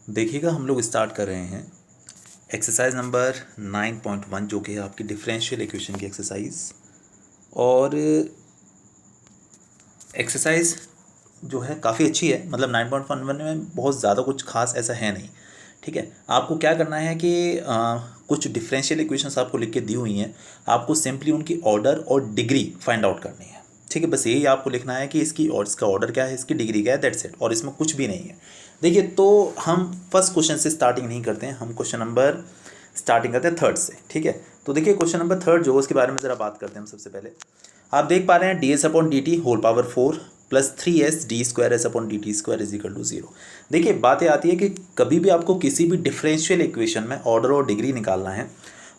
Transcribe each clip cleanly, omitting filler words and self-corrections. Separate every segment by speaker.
Speaker 1: देखिएगा हम लोग स्टार्ट कर रहे हैं एक्सरसाइज नंबर 9.1 जो कि है आपकी डिफरेंशियल इक्वेशन की एक्सरसाइज। और एक्सरसाइज जो है काफ़ी अच्छी है, मतलब 9.1 में बहुत ज़्यादा कुछ खास ऐसा है नहीं। ठीक है, आपको क्या करना है कि कुछ डिफरेंशियल इक्वेशंस आपको लिख के दी हुई हैं, आपको सिंपली उनकी ऑर्डर और डिग्री फाइंड आउट करनी है। ठीक है, बस यही आपको लिखना है कि इसकी और इसका ऑर्डर क्या है, इसकी डिग्री क्या है, दैट्स इट। और इसमें कुछ भी नहीं है। देखिए, तो हम फर्स्ट क्वेश्चन से स्टार्टिंग नहीं करते हैं, हम क्वेश्चन नंबर स्टार्टिंग करते हैं थर्ड से। ठीक है, तो देखिए क्वेश्चन नंबर थर्ड जो उसके बारे में ज़रा बात करते हैं हम। सबसे पहले आप देख पा रहे हैं d s upon d t whole power 4 plus 3s d square s upon d t square is equal to 0। देखिए बातें आती है कि कभी भी आपको किसी भी डिफरेंशियल इक्वेशन में ऑर्डर और डिग्री निकालना है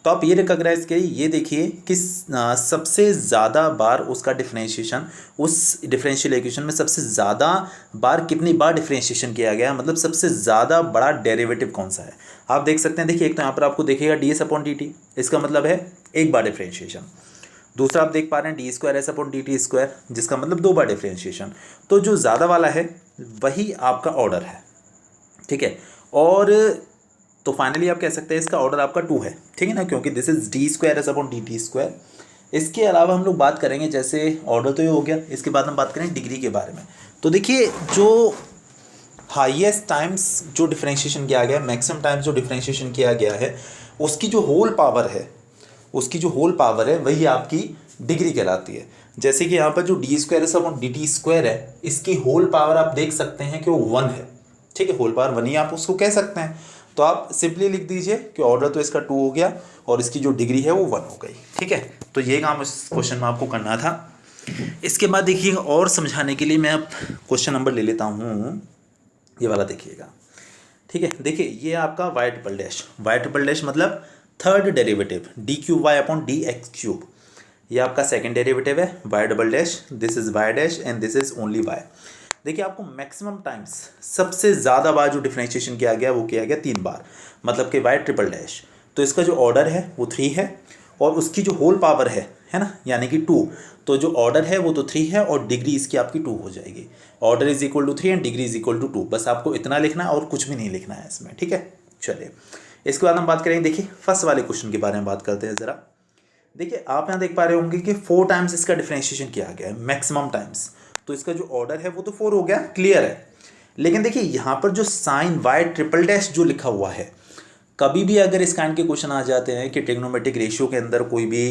Speaker 1: तो आप ये रिकॉग्नाइज करिए, ये देखिए कि सबसे ज़्यादा बार उसका डिफरेंशिएशन उस डिफरेंशियल इक्वेशन में सबसे ज़्यादा बार कितनी बार डिफरेंशिएशन किया गया, मतलब सबसे ज़्यादा बड़ा डेरिवेटिव कौन सा है। आप देख सकते हैं, देखिए एक तो यहाँ पर आपको देखिएगा D s upon d T, इसका मतलब है एक बार डिफरेंशिएशन। दूसरा आप देख पा रहे हैं D square s upon d t square, जिसका मतलब दो बार डिफरेंशिएशन। तो जो ज़्यादा वाला है वही आपका ऑर्डर है। ठीक है, और तो फाइनली आप कह सकते हैं इसका ऑर्डर आपका 2 है। ठीक है ना, क्योंकि this is D square s upon d t square. इसके अलावा हम लोग बात करेंगे, जैसे ऑर्डर तो ये हो गया, इसके बाद हम बात करें डिग्री के बारे में। तो देखिए जो हाईएस्ट टाइम्स जो डिफरेंशिएशन किया गया है, मैक्सिमम टाइम्स जो डिफरेंशिएशन किया गया है, उसकी जो होल पावर है, उसकी जो होल पावर है वही आपकी डिग्री कहलाती है। जैसे कि यहाँ पर जो D square s upon d t square है, इसकी होल पावर आप देख सकते हैं कि वो 1 है। ठीक है, होल पावर 1 ही आप उसको कह सकते हैं। तो आप सिंपली लिख दीजिए कि ऑर्डर तो इसका 2 हो गया और इसकी जो डिग्री है वो 1 हो गई। ठीक है, तो ये काम इस क्वेश्चन में आपको करना था। इसके बाद देखिएगा, और समझाने के लिए मैं अब क्वेश्चन नंबर ले लेता हूँ, ये वाला देखिएगा। ठीक है, देखिए ये आपका वाई ट्रिपल डैश मतलब third derivative d cube y upon d x cube, ये आपका सेकंड डेरिवेटिव है y double dash, this is y dash and this is only y. देखिए आपको मैक्सिमम टाइम्स सबसे ज़्यादा बार जो डिफरेंशिएशन किया गया वो किया गया 3 बार, मतलब कि वाई ट्रिपल डैश। तो इसका जो ऑर्डर है वो 3 है और उसकी जो होल पावर है ना, यानी कि 2। तो जो ऑर्डर है वो तो 3 है और डिग्री इसकी आपकी 2 हो जाएगी। Order is equal to 3 and degree is equal to 2। बस आपको इतना लिखना है और कुछ भी नहीं लिखना है इसमें। ठीक है, चलिए इसके बाद हम बात करेंगे, देखिए फर्स्ट वाले क्वेश्चन के बारे में बात करते हैं ज़रा। देखिए आप यहाँ देख पा रहे होंगे कि 4 टाइम्स इसका डिफरेंशिएशन किया गया है, मैक्सिमम टाइम्स। तो इसका जो ऑर्डर है वो तो 4 हो गया, क्लियर है। लेकिन देखिए यहाँ पर जो साइन वाई ट्रिपल डैश जो लिखा हुआ है, कभी भी अगर इस काइंड के क्वेश्चन आ जाते हैं कि ट्रिग्नोमेट्रिक रेशियो के अंदर कोई भी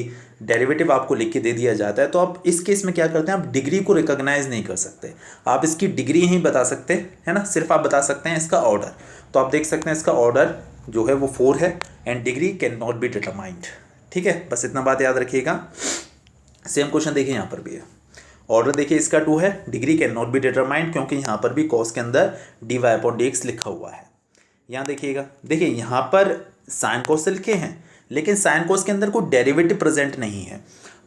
Speaker 1: डेरिवेटिव आपको लिख के दे दिया जाता है, तो आप इस केस में क्या करते हैं, आप डिग्री को रिकॉग्नाइज नहीं कर सकते, आप इसकी डिग्री ही बता सकते हैं ना, सिर्फ आप बता सकते हैं इसका ऑर्डर। तो आप देख सकते हैं इसका ऑर्डर जो है वो 4 है and degree can not be determined. ठीक है, बस इतना बात याद रखिएगा। सेम क्वेश्चन देखिए यहाँ पर भी है, ऑर्डर देखिए इसका 2 है, degree can not be determined, क्योंकि यहाँ पर भी कॉस के अंदर d y upon d x लिखा हुआ है। यहाँ देखिएगा, देखिए यहाँ पर साइन कोस से लिखे हैं, लेकिन साइन कोस के अंदर कोई डेरिवेटिव प्रेजेंट नहीं है।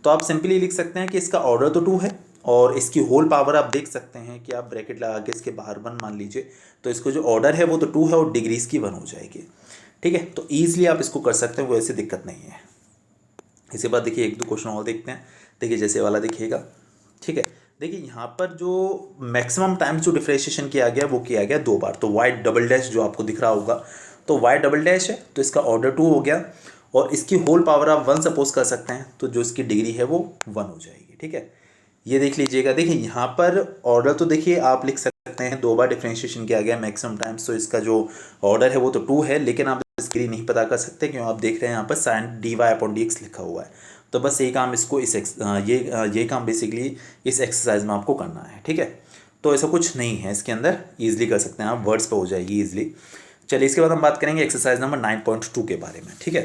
Speaker 1: तो आप सिंपली लिख सकते हैं कि इसका ऑर्डर तो 2 है और इसकी होल पावर आप देख सकते हैं कि आप ब्रैकेट लगा के इसके बाहर 1 मान लीजिए, तो इसको जो ऑर्डर है वो तो 2 है और डिग्री इसकी 1 हो जाएगी। ठीक है, तो ईजिली आप इसको कर सकते हैं, वो ऐसी दिक्कत नहीं है। इसके बाद देखिए एक दो क्वेश्चन और देखते हैं। देखिए जैसे वाला देखिएगा। ठीक है, देखिए यहाँ पर जो मैक्सिमम टाइम्स जो डिफरेंशिएशन किया गया वो किया गया 2 बार। तो वाई डबल डैश जो आपको दिख रहा होगा, तो वाई डबल डैश है तो इसका ऑर्डर 2 हो गया और इसकी होल पावर आप 1 सपोज कर सकते हैं, तो जो इसकी डिग्री है वो 1 हो जाएगी। ठीक है, ये देख लीजिएगा। देखिए यहाँ पर ऑर्डर तो देखिए आप लिख सकते हैं 2 बार डिफरेंशिएशन किया गया मैक्सिमम टाइम्स, तो इसका जो ऑर्डर है वो तो 2 है, लेकिन आप इसकी नहीं पता कर सकते क्यों, आप देख रहे हैं यहाँ पर sine d y upon d x लिखा हुआ है। तो बस ये काम इसको ये काम बेसिकली इस एक्सरसाइज में आपको करना है। ठीक है, तो ऐसा कुछ नहीं है इसके अंदर, ईजिली कर सकते हैं आप, वर्ड्स पे हो जाएगी ईजिली। चलिए इसके बाद हम बात करेंगे एक्सरसाइज नंबर 9.2 के बारे में। ठीक है,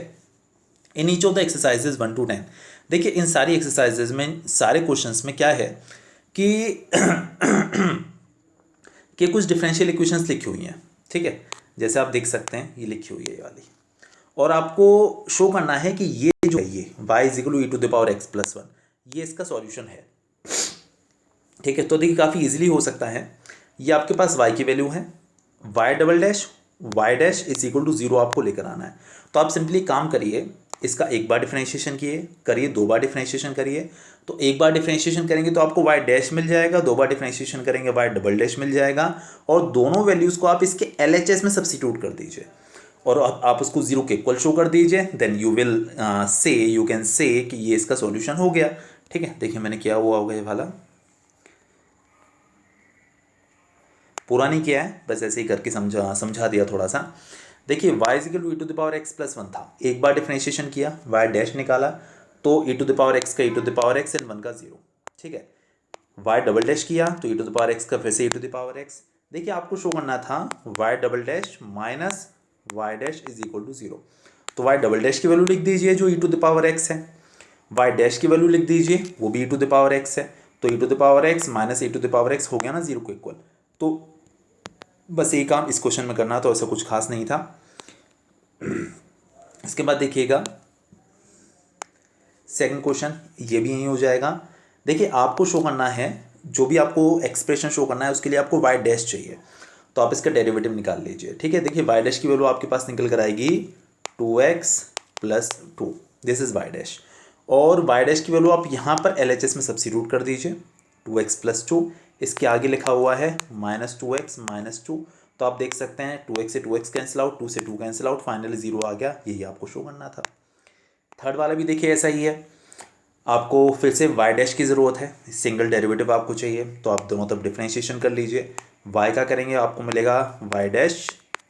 Speaker 1: in each of the exercises 1 to 10, देखिए इन सारी एक्सरसाइजेज में, सारे क्वेश्चंस में क्या है कि कि कुछ डिफरेंशियल इक्वेशंस लिखी हुई हैं। ठीक है, जैसे आप देख सकते हैं ये लिखी हुई है ये वाली, और आपको शो करना है कि ये जो है ये y is equal to e to the power x plus 1, ये इसका सॉल्यूशन है। ठीक है, तो देखिए काफ़ी इजीली हो सकता है। ये आपके पास y की वैल्यू है, y double dash y dash is equal to 0 आपको लेकर आना है। तो आप सिंपली काम करिए, इसका एक बार डिफरेंशिएशन करिए, 2 बार डिफरेंशिएशन करिए। तो एक बार डिफरेंशिएशन करेंगे तो आपको y डैश मिल जाएगा, 2 बार डिफरेंशिएशन करेंगे y डबल डैश मिल जाएगा, और दोनों वैल्यूज़ को आप इसके LHS में सब्स्टिट्यूट कर दीजिए और आप उसको 0 के इक्वल शो कर दीजिए। देन यू कैन से कि ये इसका सॉल्यूशन हो गया। ठीक है, देखिए मैंने क्या हुआ होगा, ये वाला पूरा नहीं किया है, बस ऐसे ही करके समझा दिया थोड़ा सा। देखिए y equal to e to the power x plus 1 था, एक बार डिफरेंशिएशन किया, y डैश निकाला, तो e to the power x का e to the power x and 1 का 0। ठीक है, y डबल डैश किया तो e to the power x का फिर से e to the power x. देखिए आपको शो करना था y double dash minus y dash is equal to 0। तो y डबल डैश की वैल्यू लिख दीजिए जो e to the power x है, y डैश की वैल्यू लिख दीजिए वो भी e to the power x है। तो e to the power x minus e to the power x हो गया ना 0 को इक्वल। तो बस यही काम इस क्वेश्चन में करना, तो ऐसा कुछ खास नहीं था। इसके बाद देखिएगा सेकंड क्वेश्चन, ये भी यही हो जाएगा। देखिए आपको शो करना है, जो भी आपको एक्सप्रेशन शो करना है उसके लिए आपको y डैश चाहिए, तो आप इसका डेरिवेटिव निकाल लीजिए। ठीक है, देखिए y डैश की वैल्यू आपके पास निकल कर आएगी 2x plus 2, this is y dash. और y डैश की वैल्यू आप यहाँ पर LHS में सब्स्टिट्यूट कर दीजिए, 2x प्लस 2, इसके आगे लिखा हुआ है माइनस 2x माइनस 2। तो आप देख सकते हैं 2x से 2x कैंसिल आउट, 2 से 2 कैंसिल आउट, फाइनली 0 आ गया। यही आपको शो करना था। थर्ड वाला भी देखिए ऐसा ही है, आपको फिर से y डैश की ज़रूरत है, सिंगल डेरिवेटिव आपको चाहिए, तो आप दोनों तरफ डिफरेंशिएशन कर लीजिए। y का करेंगे आपको मिलेगा y dash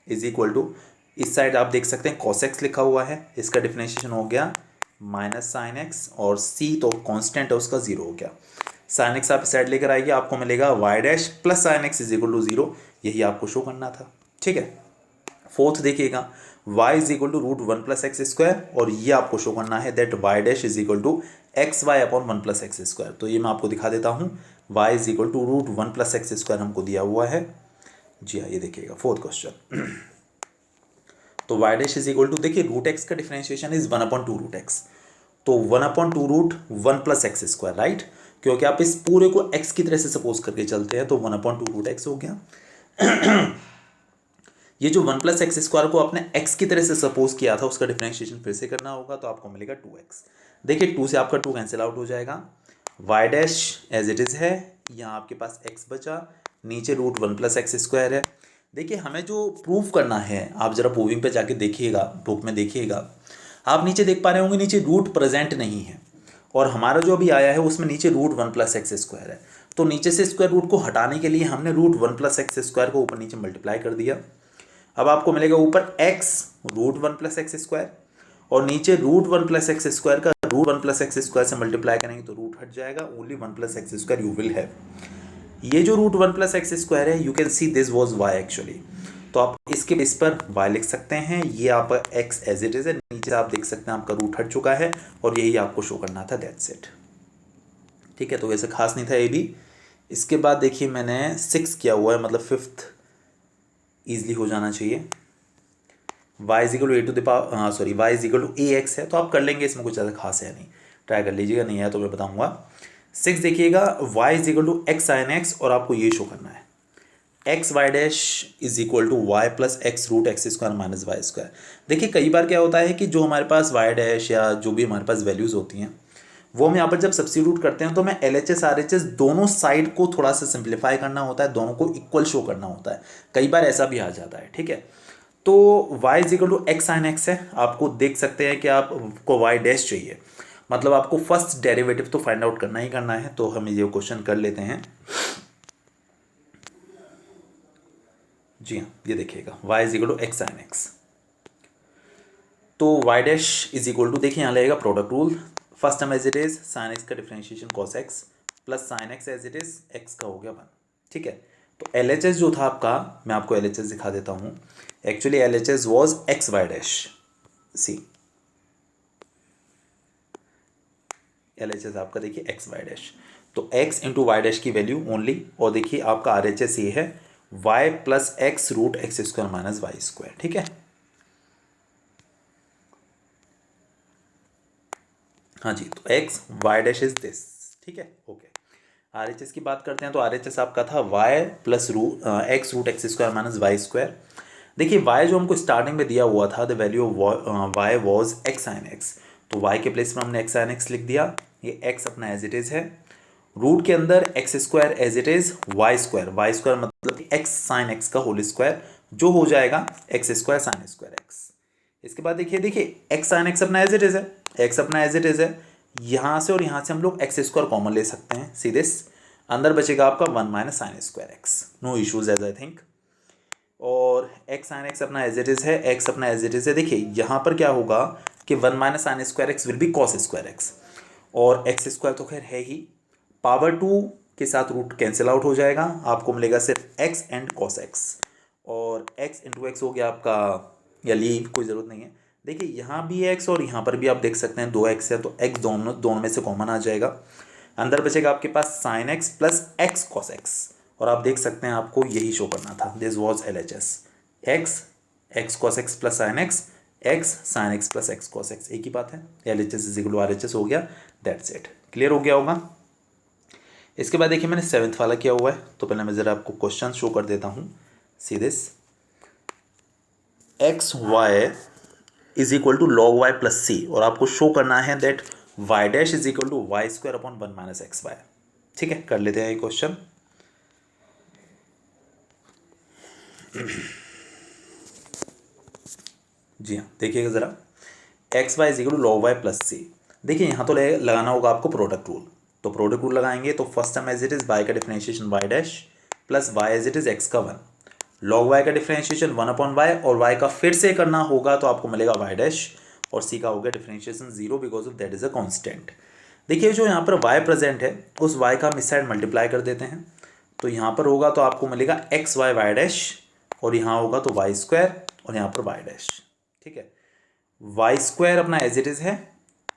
Speaker 1: is equal to, इस साइड आप देख सकते हैं cos x लिखा हुआ है, इसका डिफरेंशिएशन हो गया माइनस साइन x, और c तो कांस्टेंट है उसका 0 हो गया। साइन x आप इस साइड लेकर आइए, आपको मिलेगा y dash plus sine x is equal to 0, यही आपको शो करना था। ठीक है, फोर्थ देखिएगा y is equal to root 1 plus x square, और ये आपको शो करना है that y dash is equal to x y upon 1 plus x square. तो ये मैं आपको दिखा देता हूँ, y is equal to root 1 plus x square हमको दिया हुआ है। जी हाँ, ये देखिएगा फोर्थ क्वेश्चन। तो y dash is equal to, देखिए रूट एक्स का differentiation is 1 upon 2 root x, तो 1 upon 2 root 1 plus x square, right, क्योंकि आप इस पूरे को x की तरह से सपोज करके चलते हैं, तो 1 अपॉन 2 रूट एक्स हो गया। ये जो 1 प्लस एक्स स्क्वायर को आपने x की तरह से सपोज किया था, उसका डिफरेंशिएशन फिर से करना होगा, तो आपको मिलेगा 2x। देखिए 2 से आपका 2 कैंसिल आउट हो जाएगा, y dash as it is है, यहाँ आपके पास x बचा, नीचे रूट 1 प्लस एक्स स्क्वायर है। देखिए हमें जो प्रूव करना है, आप ज़रा प्रूविंग पे जाके देखिएगा, बुक में देखिएगा, आप नीचे देख पा रहे होंगे नीचे रूट प्रेजेंट नहीं है, और हमारा जो अभी आया है उसमें नीचे रूट 1 प्लस एक्स स्क्वायर है। तो नीचे से स्क्वायर रूट को हटाने के लिए हमने रूट 1 प्लस एक्स स्क्वायर को ऊपर नीचे मल्टीप्लाई कर दिया। अब आपको मिलेगा ऊपर x root 1 plus x square, और नीचे रूट 1 प्लस एक्स स्क्वायर का रूट 1 प्लस एक्स स्क्वायर से मल्टीप्लाई करेंगे तो रूट हट जाएगा, only 1 plus x square you will have. ये जो रूट 1 प्लस एक्स स्क्वायर है, you can see this was y actually, तो आप इसके बेस पर y लिख सकते हैं, ये आप x एज इट इज है, नीचे आप देख सकते हैं आपका रूट हट चुका है, और यही आपको शो करना था, दैट्स इट। ठीक है, तो वैसे खास नहीं था ये भी। इसके बाद देखिए मैंने 6 किया हुआ है, मतलब 5th ईजिली हो जाना चाहिए। y is equal to a to the power, sorry y is equal to a x है, तो आप कर लेंगे, इसमें कुछ ज़्यादा खास है नहीं, ट्राई कर लीजिएगा, नहीं है तो मैं बताऊंगा। 6 देखिएगा y is equal to x sine x, और आपको ये शो करना है x y dash is equal to y plus x root x square minus y square. देखिए कई बार क्या होता है कि जो हमारे पास वाई डैश या जो भी हमारे पास वैल्यूज़ होती हैं, वो हम यहाँ पर जब सब्स्टिट्यूट करते हैं तो हमें LHS RHS दोनों साइड को थोड़ा सा सिंप्लीफाई करना होता है, दोनों को इक्वल शो करना होता है, कई बार ऐसा भी आ जाता है। ठीक है, तो y is equal to x sine x है, आपको देख सकते हैं कि आपको y डैश चाहिए, मतलब आपको फर्स्ट डेरिवेटिव तो फाइंड आउट करना ही करना है, तो हम ये क्वेश्चन कर लेते हैं। जी हाँ, ये देखिएगा y is equal to x sine x, तो y dash is equal to, देखिए यहाँ लगेगा product rule, first term as it is sine x का differentiation cos x plus sine x as it is x का हो गया 1। ठीक है, तो LHS जो था आपका, मैं आपको LHS दिखा देता हूँ, actually LHS was x y dash, see LHS आपका देखिए एक्स वाई डैश, तो x इंटू वाई डैश की वैल्यू ओनली, और देखिए आपका RHS ये है y plus x root x square minus y square. ठीक है, हाँ जी, तो x y dash is this. ठीक है, ओके। RHS की बात करते हैं, तो RHS आपका था y plus x root x square minus y square. देखिए y जो हमको स्टार्टिंग में दिया हुआ था, the value of y was x sine x, तो y के प्लेस में हमने x साइन x लिख दिया, ये x अपना एज इट इज़ है। रूट के अंदर x square as it is y square मतलब x साइन x का होल स्क्वायर, जो हो जाएगा x square sine square x। इसके बाद देखिए एक्स साइन एक्स अपना एज इट इज़ है, एक्स अपना एज इट इज़ है, यहाँ से और यहाँ से हम लोग एक्स स्क्वायर कॉमन ले सकते हैं सीधे, अंदर बचेगा आपका 1 minus sine square x, no issues as I think. और एक्स साइन एक्स अपना एज इट इज़ है, एक्स अपना एज इट इज़ है। देखिए यहाँ पर क्या होगा कि 1 minus sine square x will be cos square x, और एक्स स्क्वायर तो खैर है ही, पावर 2 के साथ रूट कैंसिल आउट हो जाएगा, आपको मिलेगा सिर्फ एक्स एंड कॉस एक्स, और एक्स इंटू एक्स हो गया आपका, या लीव कोई ज़रूरत नहीं है। देखिए यहाँ भी एक्स और यहाँ पर भी आप देख सकते हैं 2x है, तो एक्स दोनों में से कॉमन आ जाएगा, अंदर बचेगा आपके पास sine x plus x cos x, और आप देख सकते हैं आपको यही शो करना था, this was LHS, x x cos x plus sine x sine x plus x cos x, एक ही बात है, LHS is equal to RHS हो गया, दैट्स इट, क्लियर हो गया होगा। इसके बाद देखिए मैंने 7th वाला किया हुआ है, तो पहले मैं ज़रा आपको क्वेश्चन शो कर देता हूँ। See this, x y is equal to log y plus c, और आपको शो करना है that y dash is equal to y square upon 1 minus x y. ठीक है, कर लेते हैं ये क्वेश्चन। जी हाँ, देखिएगा ज़रा, x y is equal to log y plus c. देखिए यहाँ तो लगाना होगा आपको प्रोडक्ट रूल, तो प्रोडक्ट रूल लगाएंगे, तो first term as it is y का differentiation y dash plus y as it is x का 1, लॉग वाई का डिफरेंशिएशन 1 अपॉन वाई, और वाई का फिर से करना होगा तो आपको मिलेगा वाई डैश, और सी का हो गया differentiation 0 because of that is a constant. देखिए जो यहाँ पर वाई प्रेजेंट है, उस वाई का हम इस साइड मल्टीप्लाई कर देते हैं, तो यहाँ पर होगा तो आपको मिलेगा एक्स वाई वाई डैश, और यहाँ होगा तो वाई स्क्वायर, और यहाँ पर वाई डैश। ठीक है, वाई स्क्वायर अपना एज इट इज़ है,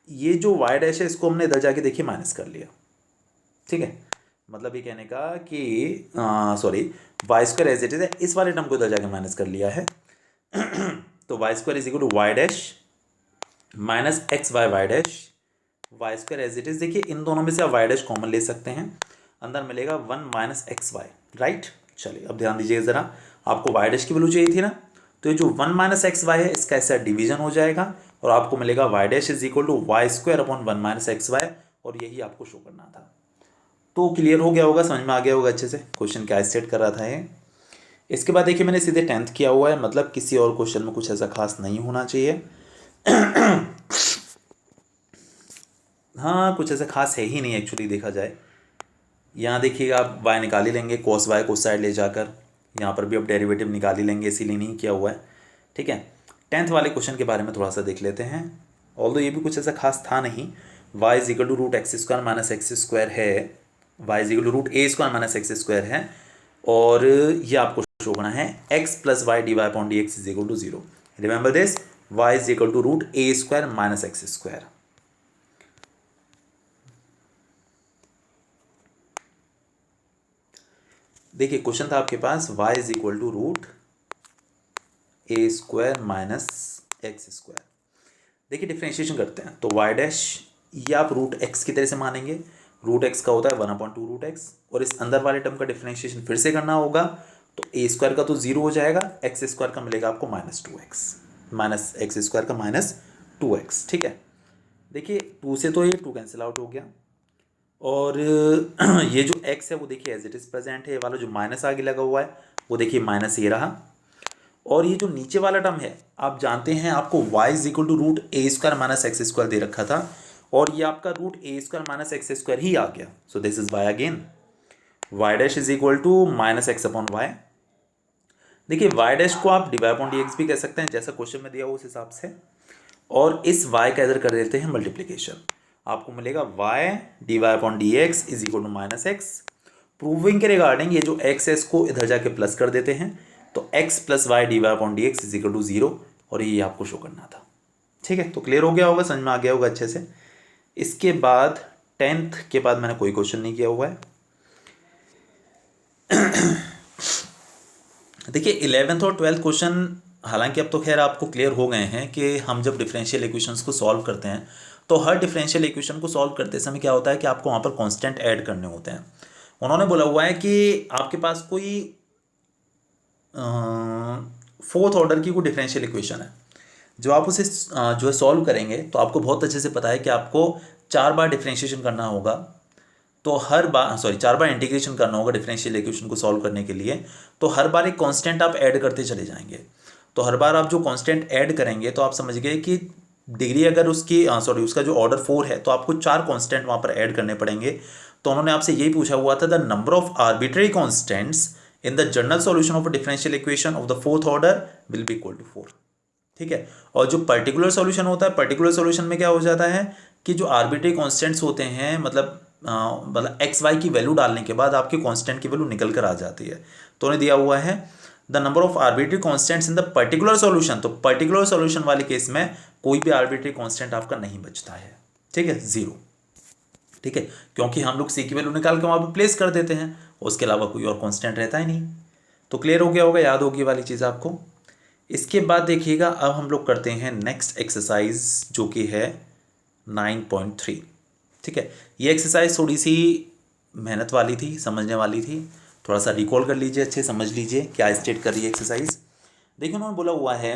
Speaker 1: ये जो वाई डैश है इसको हमने इधर जाके देखिए माइनस कर लिया। ठीक है, मतलब ये कहने का कि sorry, y square as it is है, इस वाले टर्म को इधर जाके माइनस कर लिया है। तो y square is equal to y dash minus x y y dash, y square as it is, देखिए इन दोनों में से आप वाई डैश कॉमन ले सकते हैं, अंदर मिलेगा 1 माइनस एक्स वाई, राइट। चलिए अब ध्यान दीजिए ज़रा, आपको वाई डैश की वैल्यू चाहिए थी ना, तो ये जो 1 माइनस एक्स वाई है इसका ऐसा डिवीजन हो जाएगा, और आपको मिलेगा y dash is equal to y square upon 1 minus x y, और यही आपको शो करना था। तो क्लियर हो गया होगा, समझ में आ गया होगा अच्छे से क्वेश्चन क्या स्टेट कर रहा था ये। इसके बाद देखिए मैंने सीधे 10th किया हुआ है, मतलब किसी और क्वेश्चन में कुछ ऐसा खास नहीं होना चाहिए। हाँ, कुछ ऐसा खास है ही नहीं एक्चुअली देखा जाए। यहाँ देखिएगा आप y निकाल ही लेंगे, cos y को साइड ले जाकर, यहाँ पर भी आप डेरिवेटिव निकाल ही लेंगे, इसीलिए नहीं किया हुआ है। ठीक है, 10th वाले क्वेश्चन के बारे में थोड़ा सा देख लेते हैं, ऑल्दो ये भी कुछ ऐसा खास था नहीं। y is equal to root x square minus x square है, y is equal to root a square minus x square है, और ये आपको शो करना है x plus y d y upon d x is equal to 0। Remember this, y is equal to root a square minus x square. देखिए question था आपके पास y is equal to root a square minus x square. देखिए differentiation करते हैं, तो y dash ये आप रूट x की तरह से मानेंगे, रूट x का होता है 1/2 रूट x, और इस अंदर वाले टर्म का डिफ्रेंशिएशन फिर से करना होगा, तो ए स्क्वायर का तो 0 हो जाएगा, एक्स स्क्वायर का मिलेगा आपको -2x, माइनस एक्स स्क्वायर का -2x। ठीक है, देखिए 2 से तो ये 2 कैंसिल आउट हो गया, और ये जो x है वो देखिए एज इट इज़ प्रेजेंट है, ये वाला जो माइनस आगे लगा हुआ है वो देखिए माइनस ये रहा, और ये जो नीचे वाला टर्म है आप जानते हैं आपको y is equal to root a square minus x square दे रखा था, और ये आपका root a square minus x square ही आ गया, so this is y again, y dash is equal to minus x upon y. देखिए y डैश को आप d y upon d x भी कह सकते हैं, जैसा क्वेश्चन में दिया हो उस हिसाब से, और इस y का इधर कर देते हैं मल्टीप्लीकेशन, आपको मिलेगा y d y upon d x is equal to minus x. Proving के रिगार्डिंग ये जो x है इसको इधर जाके प्लस कर देते हैं, तो x plus y d y upon d x is equal to 0, और ये आपको शो करना था। ठीक है, तो क्लियर हो गया होगा, समझ में आ गया होगा अच्छे से। इसके बाद 10th के बाद मैंने कोई क्वेश्चन नहीं किया हुआ है। देखिए 11th और 12th क्वेश्चन हालांकि अब तो खैर आपको क्लियर हो गए हैं कि हम जब डिफरेंशियल इक्वेशंस को सॉल्व करते हैं तो हर डिफरेंशियल इक्वेशन को सॉल्व करते समय क्या होता है कि आपको वहाँ पर कांस्टेंट ऐड करने होते हैं। उन्होंने बोला हुआ है कि आपके पास कोई फोर्थ ऑर्डर की कोई डिफरेंशियल इक्वेशन है, जब आप उसे जो है सॉल्व करेंगे तो आपको बहुत अच्छे से पता है कि आपको 4 बार डिफरेंशिएशन करना होगा। तो हर बार 4 बार इंटीग्रेशन करना होगा डिफरेंशियल इक्वेशन को सॉल्व करने के लिए। तो हर बार एक कांस्टेंट आप ऐड करते चले जाएंगे। तो हर बार आप जो कांस्टेंट ऐड करेंगे तो आप समझ गए कि डिग्री अगर उसकी उसका जो ऑर्डर 4 है तो आपको 4 कांस्टेंट वहाँ पर ऐड करने पड़ेंगे। तो उन्होंने आपसे यही पूछा हुआ था, the number of arbitrary constants in the general solution of a differential equation of the fourth order will be equal to 4। ठीक है। और जो पर्टिकुलर सॉल्यूशन होता है, पर्टिकुलर सॉल्यूशन में क्या हो जाता है कि जो आर्बिट्री कांस्टेंट्स होते हैं, मतलब एक्स वाई की वैल्यू डालने के बाद आपके कांस्टेंट की वैल्यू निकल कर आ जाती है। तो उन्हें दिया हुआ है the number of arbitrary constants in the particular solution. तो पर्टिकुलर सॉल्यूशन वाले केस में कोई भी आर्बिट्री कांस्टेंट आपका नहीं बचता है। ठीक है, 0। ठीक है, क्योंकि हम लोग सी की वैल्यू निकाल के वहाँ पर प्लेस कर देते हैं, उसके अलावा कोई और कांस्टेंट रहता ही नहीं। तो क्लियर हो गया होगा, याद होगी वाली चीज़ आपको। इसके बाद देखिएगा, अब हम लोग करते हैं नेक्स्ट एक्सरसाइज जो कि है 9.3। ठीक है, ये एक्सरसाइज थोड़ी सी मेहनत वाली थी, समझने वाली थी। थोड़ा सा रिकॉल कर लीजिए, अच्छे समझ लीजिए क्या स्टेट कर रही है एक्सरसाइज। देखिए, उन्होंने बोला हुआ है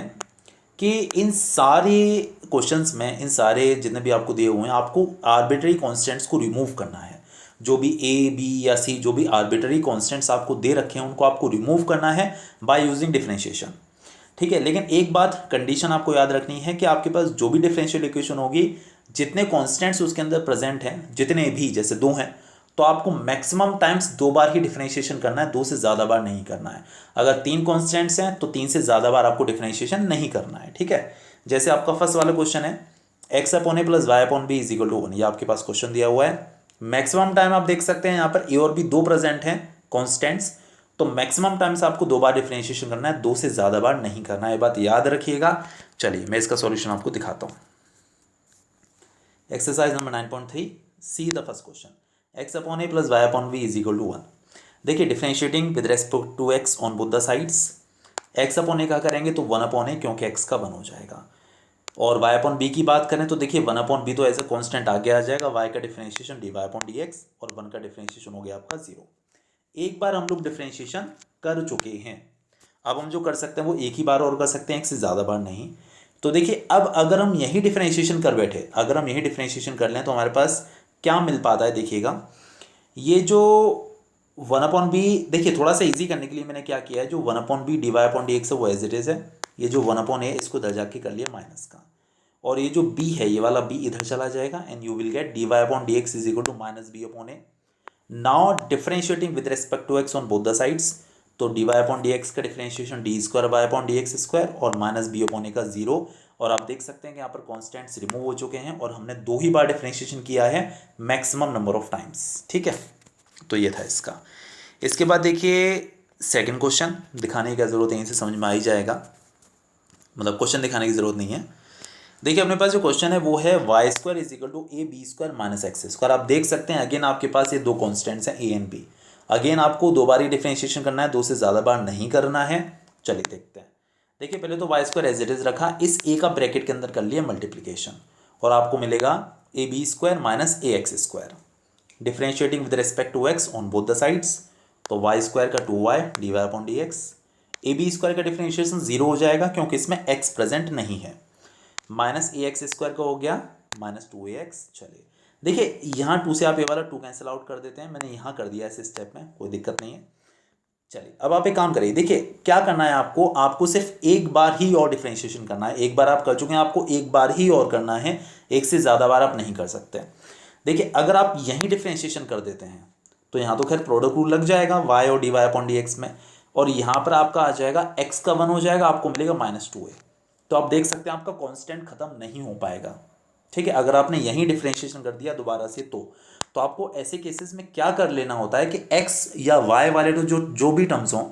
Speaker 1: कि इन सारे क्वेश्चंस में, इन सारे जितने भी आपको दिए हुए हैं, आपको आर्बिट्ररी कॉन्स्टेंट्स को रिमूव करना है। जो भी ए बी या सी जो भी आर्बिट्ररी कॉन्स्टेंट्स आपको दे रखे हैं उनको आपको रिमूव करना है बाय यूजिंग डिफरेंशिएशन। ठीक है, लेकिन एक बात कंडीशन आपको याद रखनी है कि आपके पास जो भी डिफरेंशियल इक्वेशन होगी, जितने कॉन्स्टेंट्स उसके अंदर प्रेजेंट हैं, जितने भी, जैसे 2 हैं, तो आपको मैक्सिमम टाइम्स 2 बार ही डिफरेंशिएशन करना है, 2 से ज़्यादा बार नहीं करना है। अगर 3 कॉन्स्टेंट्स हैं तो 3 से ज़्यादा बार आपको डिफरेंशिएशन नहीं करना है। ठीक है, जैसे आपका फर्स्ट वाला क्वेश्चन है x upon a plus y upon b is equal to 1, ये आपके पास क्वेश्चन दिया हुआ है। मैक्सिमम टाइम आप देख सकते हैं यहाँ पर ए और बी 2 प्रेजेंट हैं कॉन्स्टेंट्स, तो मैक्सिमम टाइम्स आपको 2 बार डिफरेंशिएशन करना है, 2 से ज़्यादा बार नहीं करना है, ये बात याद रखिएगा। चलिए मैं इसका सॉल्यूशन आपको दिखाता हूँ। Exercise number 9.3, see the first question, x upon a plus y upon b is equal to 1। देखिए, differentiating with respect to x on both the sides, x upon a का करेंगे तो 1 अपॉन ए, क्योंकि एक्स का 1 हो जाएगा। और वाई अपॉन बी की बात करें तो देखिए 1 अपॉन बी तो एज ए कॉन्स्टेंट आगे आ जाएगा, वाई का differentiation d y upon d x, और 1 का डिफरेंशिएशन हो गया आपका 0। एक बार हम लोग डिफरेंशिएशन कर चुके हैं, अब हम जो कर सकते हैं वो एक ही बार और कर सकते हैं, एक से ज़्यादा बार नहीं। तो देखिए, अब अगर हम यही डिफरेंशिएशन कर बैठे, अगर हम यही डिफरेंशिएशन कर लें तो हमारे पास क्या मिल पाता है। देखिएगा, ये जो 1 अपॉन बी, देखिए थोड़ा सा इजी करने के लिए मैंने क्या किया है, जो 1 upon b d y upon d x है वो एज इट इज़ है। ये जो 1 अपॉन ए इसको इधर जाके कर लिया माइनस का, और ये जो बी है, ये वाला बी इधर चला जाएगा, and you will get d y upon d x is equal to minus b upon a. Now differentiating with respect to x on both the sides, तो d y upon d x का differentiation d square y upon d x square, और minus b upon a का 0। और आप देख सकते हैं कि यहाँ पर कॉन्स्टेंट्स रिमूव हो चुके हैं, और हमने 2 ही बार डिफरेंशिएशन किया है मैक्सिमम नंबर ऑफ टाइम्स। ठीक है, तो ये था इसका। इसके बाद देखिए सेकंड क्वेश्चन, दिखाने की क्या ज़रूरत है, यहीं से समझ में आ ही जाएगा, मतलब क्वेश्चन दिखाने की ज़रूरत नहीं है। देखिए, अपने पास जो क्वेश्चन है वो है y square is equal to a b square minus x square. आप देख सकते हैं अगेन आपके पास ये 2 कॉन्स्टेंट्स हैं ए एंड बी। अगेन आपको 2 बार ही डिफरेंशिएशन करना है, 2 से ज़्यादा बार नहीं करना है। चलिए देखते हैं। देखिए, पहले तो y square as it is रखा, इस ए का ब्रैकेट के अंदर कर लिया मल्टीप्लीकेशन, और आपको मिलेगा a b square minus a x square. Differentiating with respect to x on both the sides, तो वाई स्क्वायर का 2y d y upon d x. A b square का डिफरेंशिएशन 0 हो जाएगा क्योंकि इसमें x प्रेजेंट नहीं है, माइनस ए एक्स स्क्वायर का हो गया माइनस 2ax। चलिए देखिए, यहाँ 2 से आप ये वाला 2 कैंसिल आउट कर देते हैं, मैंने यहाँ कर दिया ऐसे स्टेप में, कोई दिक्कत नहीं है। चलिए, अब आप एक काम करिए, देखिए क्या करना है आपको, आपको सिर्फ एक बार ही और डिफरेंशिएशन करना है। एक बार आप कर चुके हैं, आपको एक बार ही और करना है, एक से ज़्यादा बार आप नहीं कर सकते। देखिए, अगर आप यहीं डिफरेंशिएशन कर देते हैं तो यहाँ तो खैर प्रोडक्ट रूल लग जाएगा y और d y upon d x में, और यहाँ पर आपका आ जाएगा x का 1 हो जाएगा, आपको मिलेगा माइनस 2a। तो आप देख सकते हैं आपका कांस्टेंट खत्म नहीं हो पाएगा। ठीक है, अगर आपने यहीं डिफरेंशिएशन कर दिया दोबारा से तो आपको ऐसे केसेस में क्या कर लेना होता है कि x या y वाले तो जो भी टर्म्स हों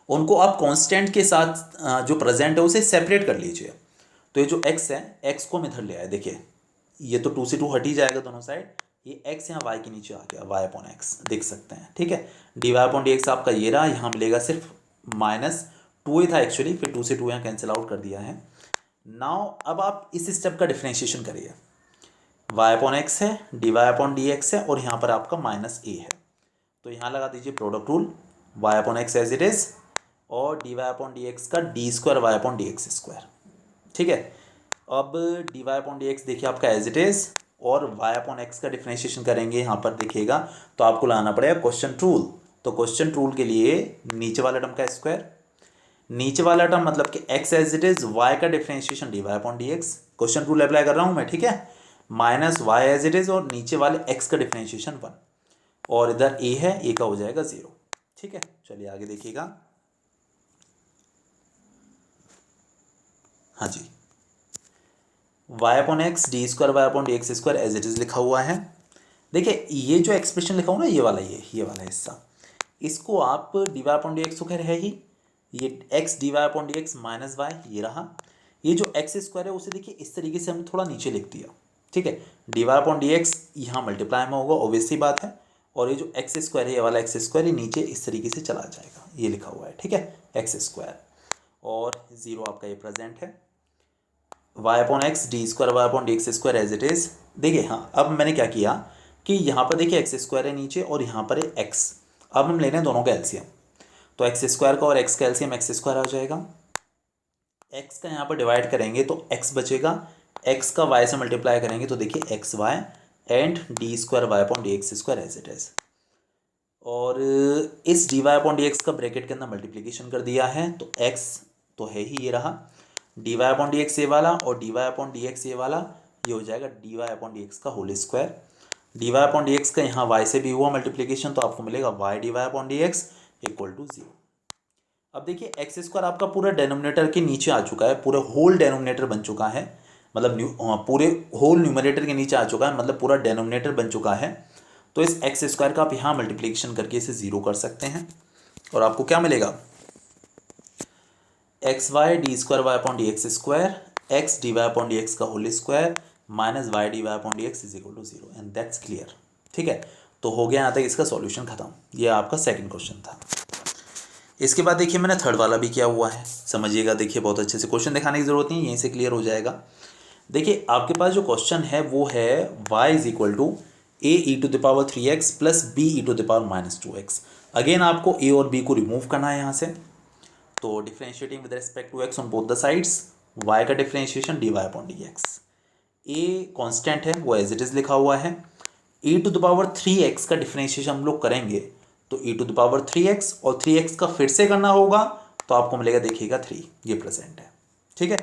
Speaker 1: उनको आप कांस्टेंट के साथ जो प्रेजेंट है उसे सेपरेट कर लीजिए। तो ये जो x है, x को हम इधर ले आए, देखिए ये तो 2 से 2 हट ही जाएगा दोनों साइड, ये x यहाँ y के नीचे आ गया, y अपॉन एक्स देख सकते हैं। ठीक है, d y upon d x आपका ये रहा, यहाँ मिलेगा सिर्फ माइनस 2 था एक्चुअली, फिर 2 से 2 यहाँ कैंसिल आउट कर दिया है। नाउ अब आप इस स्टेप का डिफरेंशिएशन करिए, y अपॉन एक्स है, d y upon d x है, और यहाँ पर आपका माइनस a है, तो यहाँ लगा दीजिए product rule, y upon x as it is, और d y upon d x का d square y upon d x square. ठीक है, अब d y upon d x देखिए आपका एज इट इज़, और वाई अपॉन एक्स का differentiation करेंगे यहाँ पर देखिएगा तो आपको लाना पड़ेगा क्वेश्चन रूल। तो क्वेश्चन रूल के लिए नीचे वाला टर्म का स्क्वायर, नीचे वाला टर्म मतलब कि x as it is, y का differentiation d y upon d x, question rule apply कर रहा हूँ मैं, ठीक है, minus y as it is और नीचे वाले एक्स का डिफ्रेंशिएशन 1, और इधर ए है, ए का हो जाएगा 0। ठीक है, चलिए आगे देखिएगा। हाँ जी, y upon x d square y upon d x square as it is लिखा हुआ है। देखिए ये जो एक्सप्रेशन लिखा हुआ ना, ये वाला हिस्सा, इसको आप d y upon d x तो खैर है ही, ये x d y upon d x minus y ये रहा, ये जो एक्स स्क्वायर है उसे देखिए इस तरीके से हमने थोड़ा नीचे लिख दिया। ठीक है, d y upon d x यहाँ मल्टीप्लाई में होगा, ऑब्वियस सी बात है, और ये जो एक्स स्क्वायर है, ये वाला एक्स स्क्वायर ये नीचे इस तरीके से चला जाएगा, ये लिखा हुआ है। ठीक है, एक्स स्क्वायर और 0 आपका ये प्रेजेंट है। Y upon x d square y upon d x square as it is. देखिए हाँ, अब मैंने क्या किया कि यहाँ पर देखिए एक्स स्क्वायर है नीचे और यहाँ पर है एक्स, अब हम ले रहे हैं दोनों का एलसीएम, तो एक्स स्क्वायर का और एक्स का एलसीएम एक्स स्क्वायर आ जाएगा, एक्स का यहाँ पर डिवाइड करेंगे तो एक्स बचेगा, एक्स का वाई से मल्टीप्लाई करेंगे तो देखिए x y and d square y upon d x square as it is, और इस d y upon d x का ब्रैकेट के अंदर मल्टीप्लीकेशन कर दिया है, तो एक्स तो है ही, ये रहा d y upon d x ये वाला, और d y upon d x ये वाला, ये हो जाएगा d y upon d x का whole square. D y upon d x का यहाँ वाई से भी हुआ मल्टीप्लीकेशन, तो आपको मिलेगा y d y upon d x equal to 0। अब देखिए एक्स स्क्वायर आपका पूरा डेनोमिनेटर के नीचे आ चुका है, पूरा होल डेनोमिनेटर बन चुका है, मतलब पूरे होल न्यूमरेटर के नीचे आ चुका है, मतलब पूरा डेनोमिनेटर बन चुका है। तो इस एक्स स्क्वायर का आप यहाँ मल्टीप्लीकेशन करके इसे 0 कर सकते हैं, और आपको क्या मिलेगा, x y d square y upon d x square x d y upon d x का whole square minus y d y upon d x is equal to 0 and that's clear. ठीक है, तो हो गया यहाँ तक इसका सॉल्यूशन खत्म, ये आपका सेकंड क्वेश्चन था। इसके बाद देखिए मैंने थर्ड वाला भी किया हुआ है, समझिएगा, देखिए बहुत अच्छे से, क्वेश्चन दिखाने की ज़रूरत नहीं है, यहीं से क्लियर हो जाएगा। देखिए आपके पास जो क्वेश्चन है वो है y is equal to a e to the power 3x plus b e to the power minus 2x। Again आपको a और b को रिमूव करना है यहाँ से, तो differentiating with respect to x on both the sides, y का differentiation d y upon d x, a constant है वो एज इट इज़ लिखा हुआ है, e to the power 3x का डिफ्रेंशिएशन हम लोग करेंगे तो e to the power 3x, और 3x का फिर से करना होगा तो आपको मिलेगा देखिएगा 3, ये प्रेजेंट है। ठीक है,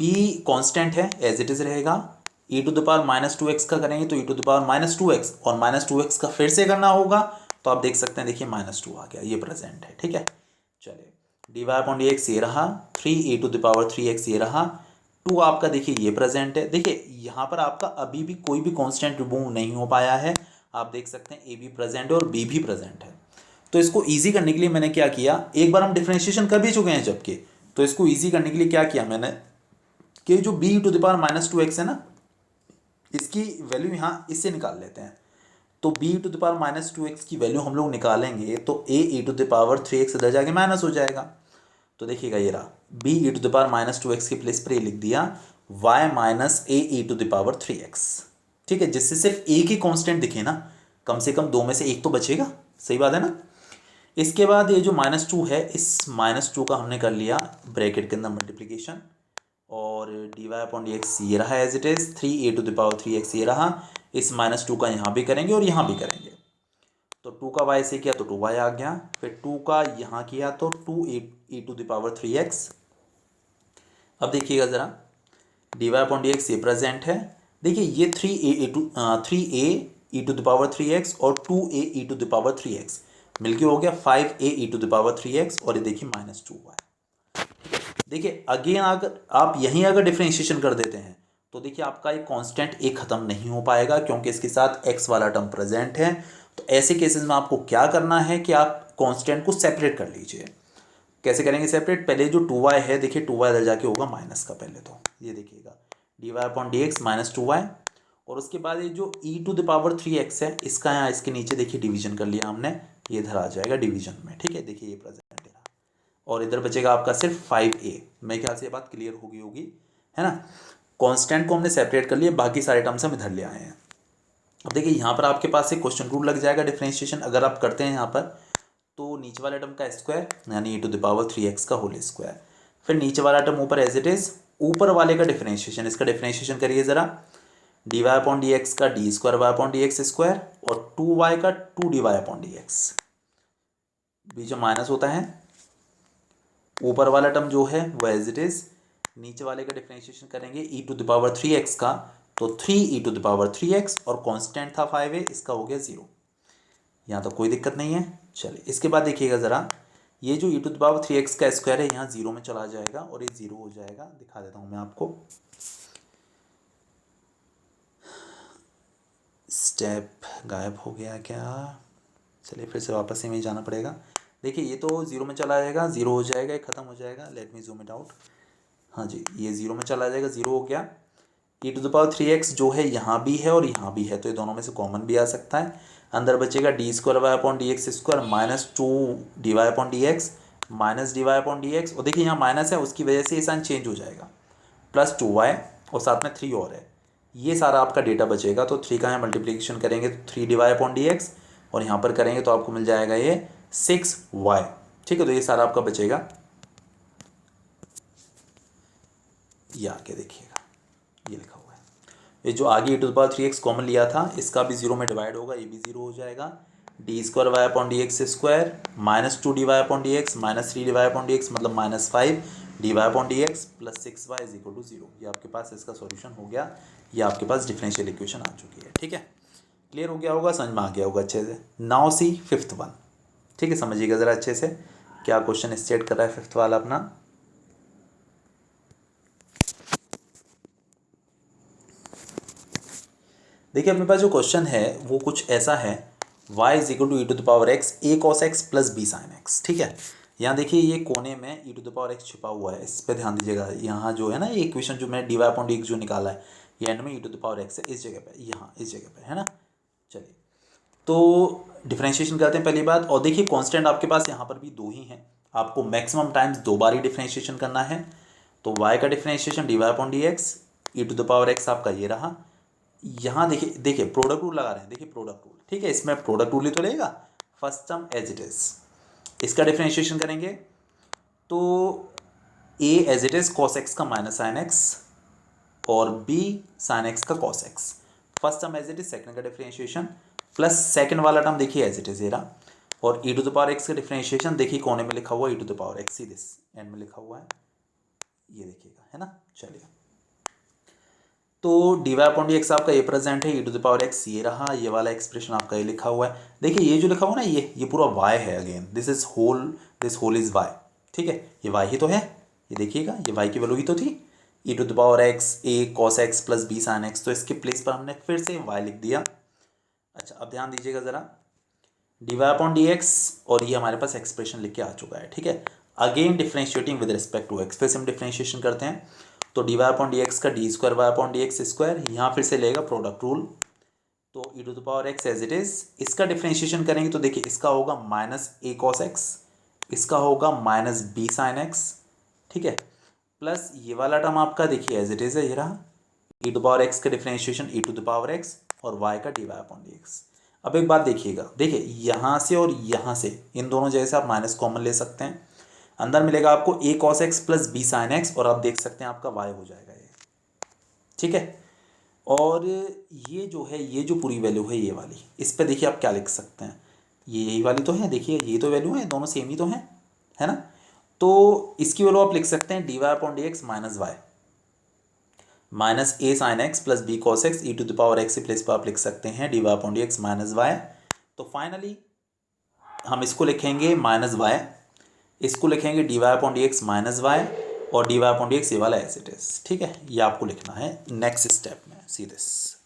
Speaker 1: b कांस्टेंट है एज इट इज रहेगा, e to the power minus 2x का करेंगे तो e to the power minus 2x, और माइनस 2x का फिर से करना होगा तो आप देख सकते हैं, देखिए माइनस 2 आ गया, ये प्रेजेंट है। ठीक है, चलिए d y upon d x ये रहा, 3 टू द पावर 3x ये रहा, 2 आपका देखिए ये प्रेजेंट है। देखिए यहाँ पर आपका अभी भी कोई भी कांस्टेंट रिमूव नहीं हो पाया है, आप देख सकते हैं a भी प्रेजेंट है और b भी प्रेजेंट है। तो इसको ईजी करने के लिए मैंने क्या किया, एक बार हम डिफ्रेंशिएशन कर भी चुके हैं जबकि, तो इसको ईजी करने के लिए क्या किया मैंने कि जो b to the power minus 2x है ना, इसकी वैल्यू यहाँ इससे निकाल लेते हैं, तो b to the power minus 2x की वैल्यू हम लोग निकालेंगे तो a e to the power 3x इधर जाके माइनस हो जाएगा, तो देखिएगा ये रहा b e to the power minus 2x के प्लेस पर ये लिख दिया y minus a e to the power 3x। ठीक है, जिससे सिर्फ एक ही कांस्टेंट दिखे ना, कम से कम दो में से एक तो बचेगा, सही बात है ना। इसके बाद ये जो माइनस 2 है, इस माइनस 2 का हमने कर लिया ब्रैकेट के अंदर मल्टीप्लीकेशन, और d y upon d x ये रहा as it is, 3a to the power 3x ये रहा, इस माइनस 2 का यहाँ भी करेंगे और यहाँ भी करेंगे, तो 2 का y से किया तो 2y आ गया, फिर 2 का यहाँ किया तो 2a to the power 3x। अब देखिएगा ज़रा, d y upon d x ये प्रेजेंट है, देखिए ये 3a e to the power 3x और 2a e to the power 3x मिलके हो गया 5a e to the power 3x, और ये देखिए माइनस 2y। देखिए अगेन अगर आप यहीं अगर डिफ्रेंशिएशन कर देते हैं तो देखिए आपका एक कांस्टेंट एक ख़त्म नहीं हो पाएगा, क्योंकि इसके साथ x वाला टर्म प्रेजेंट है। तो ऐसे केसेस में आपको क्या करना है कि आप कांस्टेंट को सेपरेट कर लीजिए। कैसे करेंगे सेपरेट, पहले जो 2y है देखिए 2y इधर जाके होगा माइनस का, पहले तो ये देखिएगा d y upon d x minus 2y, और उसके बाद ये जो e to the power 3x है इसका यहाँ इसके नीचे देखिए डिवीजन कर लिया हमने, ये इधर आ जाएगा डिवीजन में। ठीक है, देखिए ये प्रेजेंट है, और इधर बचेगा आपका सिर्फ 5a। मेरे ख्याल से ये बात क्लियर होगी है ना। कांस्टेंट को हमने सेपरेट कर लिया, बाकी सारे टर्म्स हम इधर ले आए हैं। अब देखिए यहाँ पर आपके पास एक क्वेश्चन रूल लग जाएगा डिफ्रेंशिएशन, अगर आप करते हैं यहाँ पर तो नीचे वाले टर्म का स्क्वायर यानी e⁻3x का होल स्क्वायर। फिर नीचे वाला टर्म ऊपर एज इट इज़, ऊपर वाले का डिफरेंशिएशन, इसका डिफरेंशिएशन करिए ज़रा, dy/dx का d²y/dx स्क्वायर और 2y का 2dy/dx, बीच में माइनस होता है। ऊपर वाला टर्म जो है वो एज इट इज़, नीचे वाले का डिफरेंशिएशन करेंगे e⁻3x का, तो 3e⁻3x और कांस्टेंट था 5a, इसका हो गया 0। यहाँ तो कोई दिक्कत नहीं है। चलिए इसके बाद देखिएगा ज़रा, ये जो e⁻3x का स्क्वायर है यहाँ 0 में चला जाएगा और ये 0 हो जाएगा। दिखा देता हूँ मैं आपको, स्टेप गायब हो गया क्या, चलिए फिर से वापस से में जाना पड़ेगा। देखिए ये तो 0 में चला जाएगा, 0 हो जाएगा, ये ख़त्म हो जाएगा। Let me zoom it out. हाँ जी, ये 0 में चला जाएगा, 0 हो गया। e⁻3x जो है यहाँ भी है और यहाँ भी है, तो ये दोनों में से कॉमन भी आ सकता है। अंदर बचेगा d²y/dx² minus 2dy/dx minus dy/dx, और देखिए यहाँ माइनस है, उसकी वजह से ये साइन चेंज हो जाएगा, प्लस 2y और साथ में 3 और है। ये सारा आपका डेटा बचेगा, तो 3 का यहाँ मल्टीप्लिकेशन करेंगे तो 3dy/dx और यहाँ पर करेंगे तो आपको मिल जाएगा ये 6y। ठीक है, तो ये सारा आपका बचेगा। ये आगे देखिएगा, ये लिखा हुआ है, ये जो आगे e⁻3x कॉमन लिया था इसका भी 0 में डिवाइड होगा, ये भी 0 हो जाएगा। d²y/dx² minus 2dy/dx minus 3dy/dx मतलब -5dy/dx plus 6y is equal to 0। ये आपके पास इसका सॉल्यूशन हो गया, ये आपके पास डिफरेंशियल इक्वेशन आ चुकी है। ठीक है, क्लियर हो गया होगा, समझ में आ गया होगा अच्छे से। Now C fifth one. ठीक है, समझिएगा ज़रा अच्छे से क्या क्वेश्चन स्टेट कर रहा है फिफ्थ वाला अपना। देखिए अपने पास जो क्वेश्चन है वो कुछ ऐसा है, y is equal to e⁻x a cos x plus b sin x। ठीक है, यहाँ देखिए ये कोने में e⁻x छिपा हुआ है, इस पर ध्यान दीजिएगा। यहाँ जो है ना ये इक्वेशन जो मैं dy/dx जो निकाला है, ये एंड में e⁻x है इस जगह पे, यहाँ इस जगह पे है ना। चलिए तो डिफरेंशिएशन करते हैं पहली बात, और देखिए कांस्टेंट आपके पास यहाँ पर भी 2 ही हैं, आपको मैक्सिमम टाइम्स 2 बार ही डिफरेंशिएशन करना है। तो y का डिफरेंशिएशन dy/dx, e⁻x आपका ये रहा। यहाँ देखिए देखिए प्रोडक्ट रूल लगा रहे हैं, देखिए प्रोडक्ट रूल। ठीक है, इसमें प्रोडक्ट रूल ही तो लेगा, first term as it is, इसका डिफरेंशिएशन करेंगे तो a as it is cos x का माइनस साइन x और b साइन x का cos x, first term as it is, second का डिफरेंशिएशन प्लस सेकंड वाला टर्म देखिए एज इट इज ये रहा, और e⁻x का डिफरेंशिएशन देखिए कोने में लिखा हुआ है e⁻x, सीधे एंड में लिखा हुआ है, ये देखिएगा है ना। चलिए तो dy/dx आपका ये प्रेजेंट है, e⁻x ये रहा, ये वाला एक्सप्रेशन आपका ये लिखा हुआ है। देखिए ये जो लिखा हुआ ना ये पूरा y है, again this whole is y। ठीक है, ये y ही तो है, ये देखिएगा ये y की वैल्यू ही तो थी, e⁻x a cos x plus b sin x, तो इसके प्लेस पर हमने फिर से y लिख दिया। अच्छा अब ध्यान दीजिएगा ज़रा, dy/dx और ये हमारे पास एक्सप्रेशन लिख के आ चुका है। ठीक है, again differentiating with respect to x, फिर से हम डिफ्रेंशिएशन करते हैं, तो dy/dx का d²y/dx², यहाँ फिर से लेगा प्रोडक्ट रूल, तो e⁻x एज इट इज, इसका डिफ्रेंशिएशन करेंगे तो देखिए इसका होगा माइनस a cos x, इसका होगा माइनस b sin x। ठीक है, प्लस ये वाला टर्म आपका देखिए एज इट इज है, ये रहा e⁻x का डिफ्रेंशिएशन e⁻x और y का dy/dx। अब एक बात देखिएगा, देखिए यहाँ से और यहाँ से इन दोनों जगह से आप माइनस कॉमन ले सकते हैं, अंदर मिलेगा आपको a cos x plus b sin x, और आप देख सकते हैं आपका y हो जाएगा ये। ठीक है, और ये जो है, ये जो पूरी वैल्यू है ये वाली, इस पर देखिए आप क्या लिख सकते हैं, ये यही वाली तो है, देखिए ये तो वैल्यू है, दोनों सेम ही तो है ना। तो इसकी वैल्यू आप लिख सकते हैं dy/dx minus y minus a sin x plus b cos x, e⁻x के प्लेस पर आप लिख सकते हैं dy/dx माइनस y। तो फाइनली हम इसको लिखेंगे माइनस y, इसको लिखेंगे dy/dx माइनस y और dy/dx ये वाला एज इट इज। ठीक है, ये आपको लिखना है नेक्स्ट स्टेप में, सी दिस,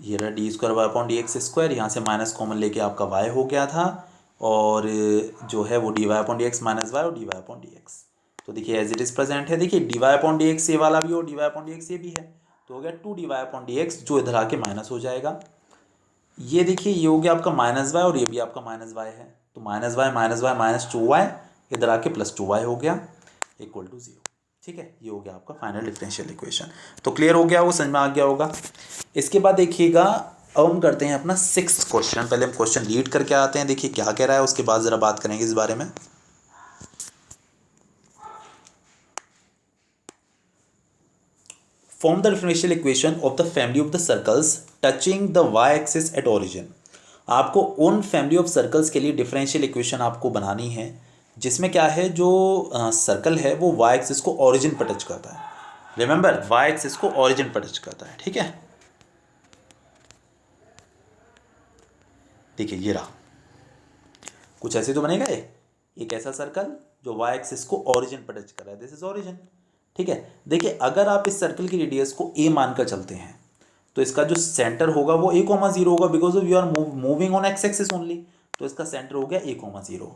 Speaker 1: ये रहा d²y/dx², यहाँ से माइनस कॉमन लेके आपका y हो गया था, और जो है वो dy/dx माइनस y और dy/dx, तो देखिए एज इट इज प्रेजेंट है। देखिए dy/dx ये वाला भी और dy/dx ये भी है, तो हो गया 2dy/dx, जो इधर आके माइनस हो जाएगा। ये देखिए ये हो गया आपका माइनस y और ये भी आपका माइनस y है, तो माइनस y माइनस 2y इधर आके प्लस 2y हो गया इक्वल टू 0। ठीक है, ये हो गया आपका फाइनल डिफरेंशियल इक्वेशन। तो क्लियर हो गया, वो समझ में आ गया होगा। इसके बाद देखिएगा अब हम करते हैं अपना 6th क्वेश्चन। पहले हम क्वेश्चन रीड करके आते हैं, देखिए क्या कह रहा है, उसके बाद ज़रा बात करेंगे इस बारे में। Form the differential equation of the family of the circles touching the y axis at origin. आपको उन फैमिली ऑफ सर्कल्स के लिए डिफरेंशियल इक्वेशन आपको बनानी है जिसमें क्या है, जो सर्कल है वो वाई एक्सिस को ओरिजिन पर टच करता है। रिमेंबर, वाई एक्सिस को ओरिजिन पर टच करता है, ठीक है। देखिए ये रहा, कुछ ऐसे तो बनेगा ये, एक ऐसा सर्कल जो वाई एक्सिस को ओरिजिन पर टच कर रहा है, दिस इज ओरिजिन, ठीक है। देखिए अगर आप इस सर्कल की रेडियस को ए मानकर चलते हैं तो इसका जो सेंटर होगा वो a,0 होगा, because of you are moving on x axis only. तो इसका सेंटर हो गया a,0।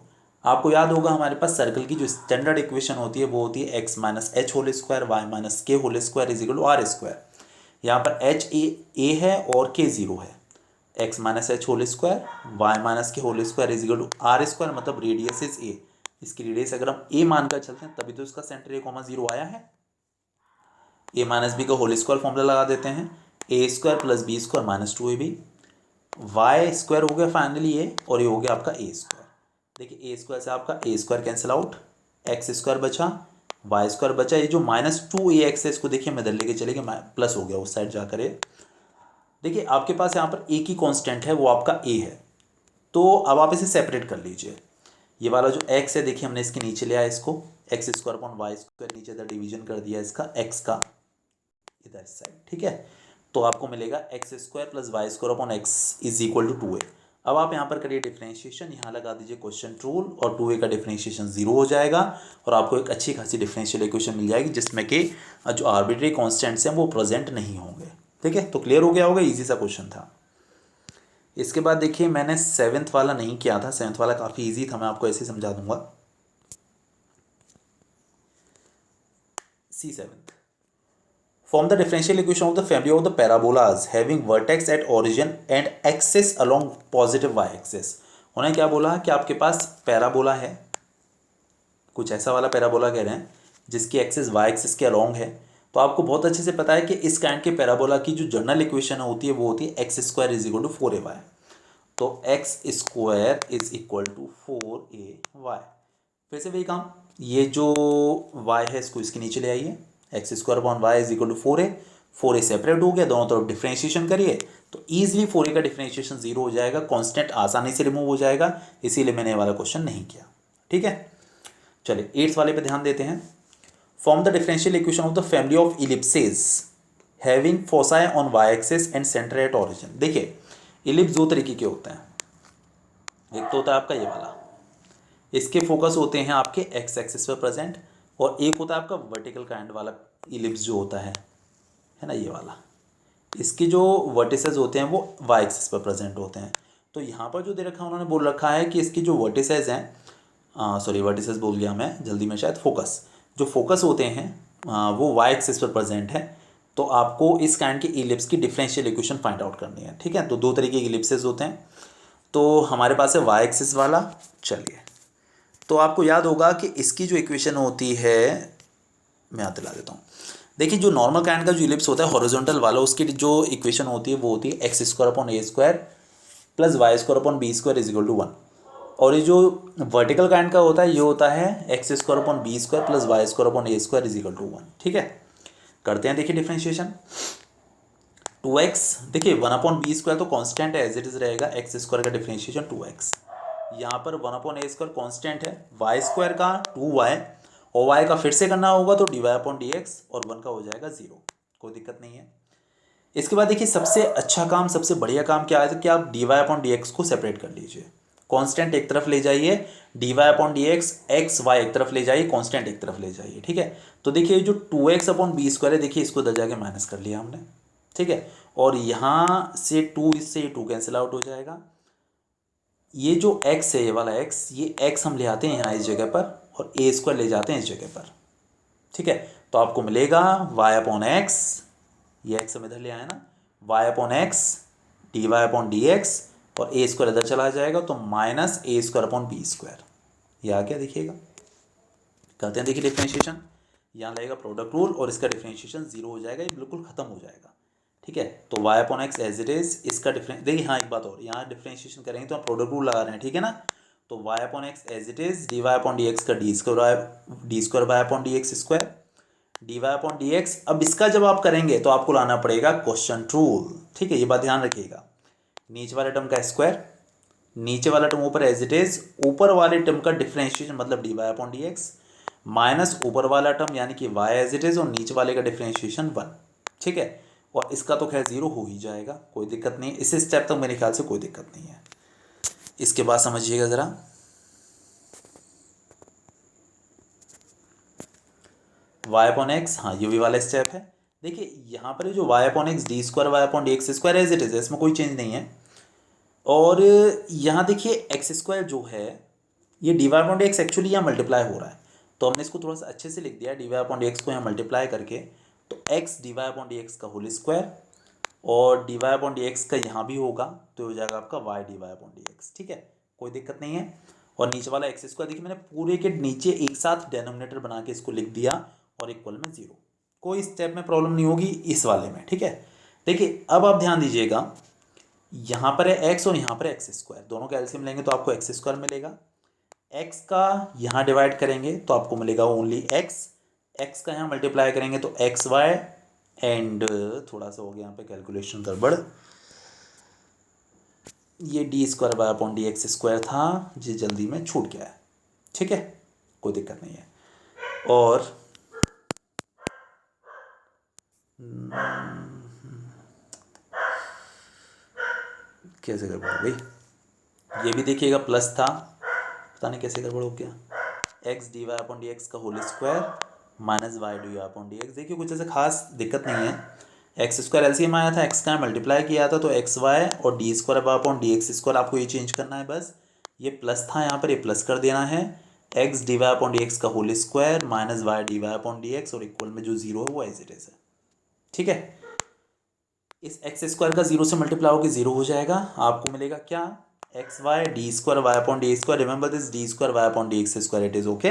Speaker 1: आपको याद होगा हमारे पास सर्कल की जो स्टैंडर्ड इक्वेशन होती है वो होती है x minus h whole square y minus k whole square is equal to r square. यहाँ पर एच ए है और के जीरो है, x minus h whole square y minus k whole square is equal to r square, मतलब radius is a. इसकी radius अगर हम ए मानकर चलते हैं तभी तो इसका सेंटर a,0 आया है। ए माइनस बी का होल स्क्वायर फॉर्मूला लगा देते हैं, a square plus b square minus 2ab, y square हो गया फाइनली ये, और ये हो गया आपका ए स्क्वायर। देखिए ए स्क्वायर से आपका a square cancel out, x square बचा, वाई स्क्वायर बचा, ये जो -2ax है इसको देखिए मैं इधर लेके चले गए, प्लस हो गया उस साइड जाकर ये। देखिए आपके पास यहाँ पर ए की कांस्टेंट है वो आपका ए है, तो अब आप इसे सेपरेट कर लीजिए। ये वाला जो x है देखिए हमने इसके नीचे लिया है इसको, x square upon y square, नीचे इधर डिवीजन कर दिया इसका x का इधर इस साइड, ठीक है। तो आपको मिलेगा x square plus y square upon x is equal to 2a। अब आप यहाँ पर करिए डिफरेंशिएशन, यहाँ लगा दीजिए क्वेश्चन रूल और 2a का डिफरेंशिएशन 0 हो जाएगा और आपको एक अच्छी खासी डिफरेंशियल इक्वेशन मिल जाएगी जिसमें कि जो आर्बिट्री कॉन्स्टेंट्स हैं वो प्रेजेंट नहीं होंगे, ठीक है। तो क्लियर हो गया होगा, ईजी सा क्वेश्चन था। इसके बाद देखिए मैंने 7th वाला नहीं किया था, 7th वाला काफ़ी ईजी था, मैं आपको ऐसे ही समझा दूंगा। C7, form the differential equation of the family of the parabolas having vertex at origin and axis along positive y axis। उन्हें क्या बोला कि आपके पास पैराबोला है, कुछ ऐसा वाला पैराबोला कह रहे हैं जिसकी एक्सिस y एक्सिस के अलोंग है। तो आपको बहुत अच्छे से पता है कि इस काइंड के पैराबोला की जो जनरल इक्वेशन होती है वो होती है x square is equal to 4ay। तो x square is equal to 4ay। फिर से वही काम, ये जो y है इसको इसके नीचे ले आइए, x square upon y is equal to 4a, 4a separate हो गया, दोनों तरफ डिफ्रेंशिएशन करिए तो ईजिली 4a का डिफ्रेंशिएशन 0 हो जाएगा, कांस्टेंट आसानी से रिमूव हो जाएगा, इसीलिए मैंने ये वाला क्वेश्चन नहीं किया, ठीक है। चलिए 8th वाले पे ध्यान देते हैं। Form the differential equation of the family of ellipses having foci on y axis and centre at origin. देखिए इलिप्स दो तरीके के होते हैं, एक तो होता है आपका ये वाला, इसके फोकस होते हैं आपके एक्स एक्सिस पर प्रेजेंट, और एक होता है आपका वर्टिकल काइंड वाला इलिप्स जो होता है ना ये वाला, इसके जो वर्टिसेस होते हैं वो वाई एक्सिस पर प्रेजेंट होते हैं। तो यहाँ पर जो दे रखा है उन्होंने बोल रखा है कि इसकी जो वर्टिसेस हैं, सॉरी वर्टिसेस बोल गया मैं जल्दी में, शायद फोकस, जो फोकस होते हैं वो वाई एक्सिस पर प्रेजेंट है। तो आपको इस काइंड के इलिप्स की डिफरेंशियल इक्वेशन फाइंड आउट करनी है, ठीक है। तो दो तरीके के इलिप्सेस होते हैं, तो हमारे पास है वाई एक्सिस वाला। चलिए तो आपको याद होगा कि इसकी जो इक्वेशन होती है, मैं याद दिला देता हूँ। देखिए जो नॉर्मल काइंड का जो इलिप्स होता है हॉरिजॉन्टल वाला, उसकी जो इक्वेशन होती है वो होती है x square upon a square plus y square upon b square is equal to 1। और ये जो वर्टिकल काइंड का होता है ये होता है x square upon b square plus y square upon a square is equal to 1, ठीक है। करते हैं देखिए डिफ्रेंशिएशन, 2x, देखिए 1 अपॉन बी स्क्वायर तो कांस्टेंट है एज इट इज रहेगा, एक्स स्क्वायर का डिफ्रेंशिएशन 2x, यहाँ पर 1 अपॉन ए स्क्वायर कॉन्स्टेंट है, वाई स्क्वायर का 2y, और y का फिर से करना होगा तो dy अपॉन डी एक्स, और 1 का हो जाएगा 0, कोई दिक्कत नहीं है। इसके बाद देखिए सबसे अच्छा काम, सबसे बढ़िया काम क्या है कि आप dy अपॉन डी एक्स को सेपरेट कर लीजिए, कांस्टेंट एक तरफ ले जाइए, dy upon d x, x y एक तरफ ले जाइए, कांस्टेंट एक तरफ ले जाइए, ठीक है। तो देखिए जो 2x अपॉन बी स्क्वायर है, देखिए इसको इधर जाके माइनस कर लिया हमने, ठीक है। और यहाँ से 2 इससे 2 कैंसिल आउट हो जाएगा, ये जो x है ये वाला x, ये x हम ले आते हैं यहाँ इस जगह पर और a स्क्वायर ले जाते हैं इस जगह पर, ठीक है। तो आपको मिलेगा y अपॉन एक्स, ये x हम इधर ले आए ना, y upon x d y upon d x, और a स्क्वायर इधर चला जाएगा तो minus a square upon b square, ये आ गया देखिएगा। करते हैं देखिए डिफ्रेंशिएशन, यहाँ लगेगा प्रोडक्ट रूल और इसका डिफ्रेंशिएशन 0 हो जाएगा, ये बिल्कुल ख़त्म हो जाएगा, ठीक है। तो y upon x as it is, इसका डिफरेंस देखिए, हाँ एक बात और, यहाँ डिफ्रेंशिएशन करेंगे तो हम प्रोडक्ट रूल लगा रहे हैं, ठीक है ना। तो y upon x as it is, d y upon d x का d square y upon d x square, d y upon d x. अब इसका जब आप करेंगे तो आपको लाना पड़ेगा क्वेश्चन रूल, ठीक है, ये बात ध्यान रखिएगा। नीचे वाले टर्म का स्क्वायर, नीचे वाला टर्म ऊपर एज इट इज, ऊपर वाले टर्म का डिफरेंशिएशन मतलब d y upon d x, minus ऊपर वाला टर्म यानी कि वाई एज इट इज, और नीचे वाले का डिफरेंशिएशन 1, ठीक है। और इसका तो खैर जीरो हो ही जाएगा, कोई दिक्कत नहीं है, इस स्टेप तक मेरे ख्याल से कोई दिक्कत नहीं है। इसके बाद समझिएगा ज़रा, वाई अपॉन एक्स, हाँ ये भी वाला स्टेप है। देखिए यहाँ पर जो y upon x d square y upon d x square as it is, इसमें कोई चेंज नहीं है। और यहाँ देखिए एक्स स्क्वायर जो है, ये d y upon d x actually यहाँ मल्टीप्लाई हो रहा है, तो हमने इसको थोड़ा सा अच्छे से लिख दिया, d y upon d x को यहाँ मल्टीप्लाई करके, तो x d y upon d x का होल स्क्वायर, और d y upon d x का यहाँ भी होगा, तो हो जाएगा आपका y d y upon d x, ठीक है, कोई दिक्कत नहीं है। और नीचे वाला एक्स स्क्वायर देखिए मैंने पूरे के नीचे एक साथ डेनोमिनेटर बना के इसको लिख दिया, और इक्वल में 0, कोई स्टेप में प्रॉब्लम नहीं होगी इस वाले में, ठीक है। देखिए अब आप ध्यान दीजिएगा, यहाँ पर है एक्स और यहाँ पर एक्स स्क्वायर, दोनों का एलसीएम लेंगे तो आपको एक्स स्क्वायर मिलेगा। एक्स का यहाँ डिवाइड करेंगे तो आपको मिलेगा ओनली एक्स, एक्स का यहाँ मल्टीप्लाई करेंगे तो एक्स वाई, एंड थोड़ा सा हो गया यहाँ पे कैलकुलेशन गड़बड़, ये d square y upon d x square था, ये जल्दी में छूट गया है, ठीक है, कोई दिक्कत नहीं है। और कैसे गड़बड़ हो गई, ये भी देखिएगा प्लस था, पता नहीं कैसे गड़बड़ हो गया, x d y upon d x का whole square minus y d y upon d x. देखिए कुछ ऐसे खास दिक्कत नहीं है, एक्स स्क्वायर एलसीएम आया था, एक्स का मल्टीप्लाई किया था तो एक्स वाई, और d square y upon d x square, आपको ये चेंज करना है बस, ये प्लस था यहाँ पर, ये प्लस कर देना है, x d y upon d x का whole square minus y d y upon d x, और इक्वल में जो जीरो है वो एज इट इज है, ठीक है। इस एक्स स्क्वायर का जीरो से मल्टीप्लाई होकर जीरो हो जाएगा, आपको मिलेगा क्या, x y d square y upon d square, remember this d square y upon d x square, it is okay,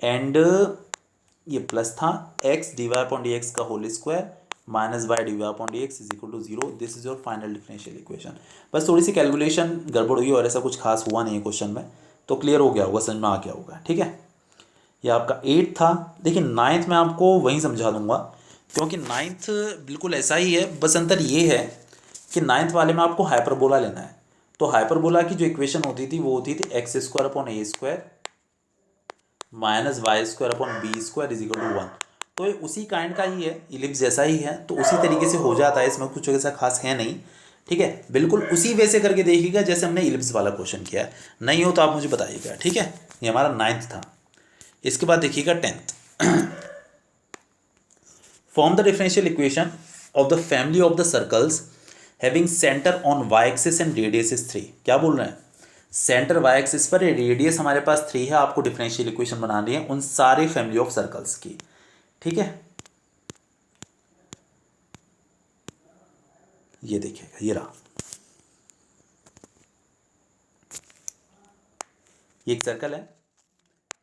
Speaker 1: and ये प्लस था x d y upon d x का whole square minus y d y upon d x is equal to zero, this is your final differential equation. बस थोड़ी सी calculation गड़बड़ हुई और ऐसा कुछ खास हुआ नहीं है क्वेश्चन में, तो क्लियर हो गया होगा, समझ में आ गया होगा, ठीक है। ये आपका 8 था। देखिए 9th में आपको वहीं समझा दूंगा, क्योंकि 9th बिल्कुल ऐसा ही है, बस अंतर ये है कि 9th वाले में आपको हाइपरबोला लेना है। तो हाइपरबोला की जो इक्वेशन होती थी वो होती थी x square upon a square minus y square upon b square is equal to 1। तो ये उसी काइंड का ही है, इलिप्स जैसा ही है, तो उसी तरीके से हो जाता है, इसमें कुछ ऐसा खास है नहीं, ठीक है। बिल्कुल उसी वे से करके देखिएगा जैसे हमने इलिप्स वाला क्वेश्चन किया है, नहीं हो तो आप मुझे बताइएगा, ठीक है। ये हमारा 9th था। इसके बाद देखिएगा 10th, form the differential equation of the family of the circles having centre on y axis and radius is 3। क्या बोल रहे हैं, सेंटर वाई एक्सिस पर, रेडियस हमारे पास 3 है, आपको डिफरेंशियल इक्वेशन बनानी है उन सारे फैमिली ऑफ सर्कल्स की, ठीक है। ये देखिएगा, ये रहा, ये एक सर्कल है,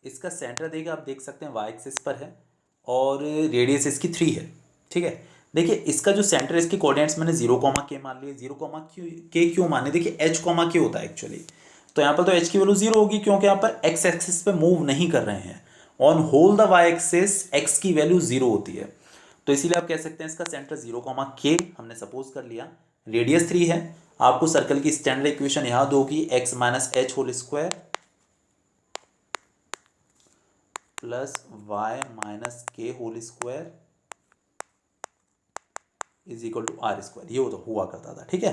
Speaker 1: इसका सेंटर देखिए आप देख सकते हैं वाई एक्सिस पर है, और रेडियस इसकी 3 है, ठीक है। देखिए इसका जो सेंटर है, इसके कोऑर्डिनेट्स मैंने 0, मान लिए, 0, क्यों माने, देखिए h, k होता है एक्चुअली, तो यहाँ पर तो h की वैल्यू 0 होगी, क्योंकि यहाँ पर x एक्सिस पे मूव नहीं कर रहे हैं, on whole the y axis x की वैल्यू 0 होती है, तो इसीलिए आप कह सकते हैं इसका सेंटर 0, हमने सपोज कर लिया, रेडियस 3 है, आपको सर्कल की स्टैंडर्ड इक्वेशन याद होगी, x minus h whole square plus y minus k whole square is equal to r square, ये तो हुआ करता था, ठीक है।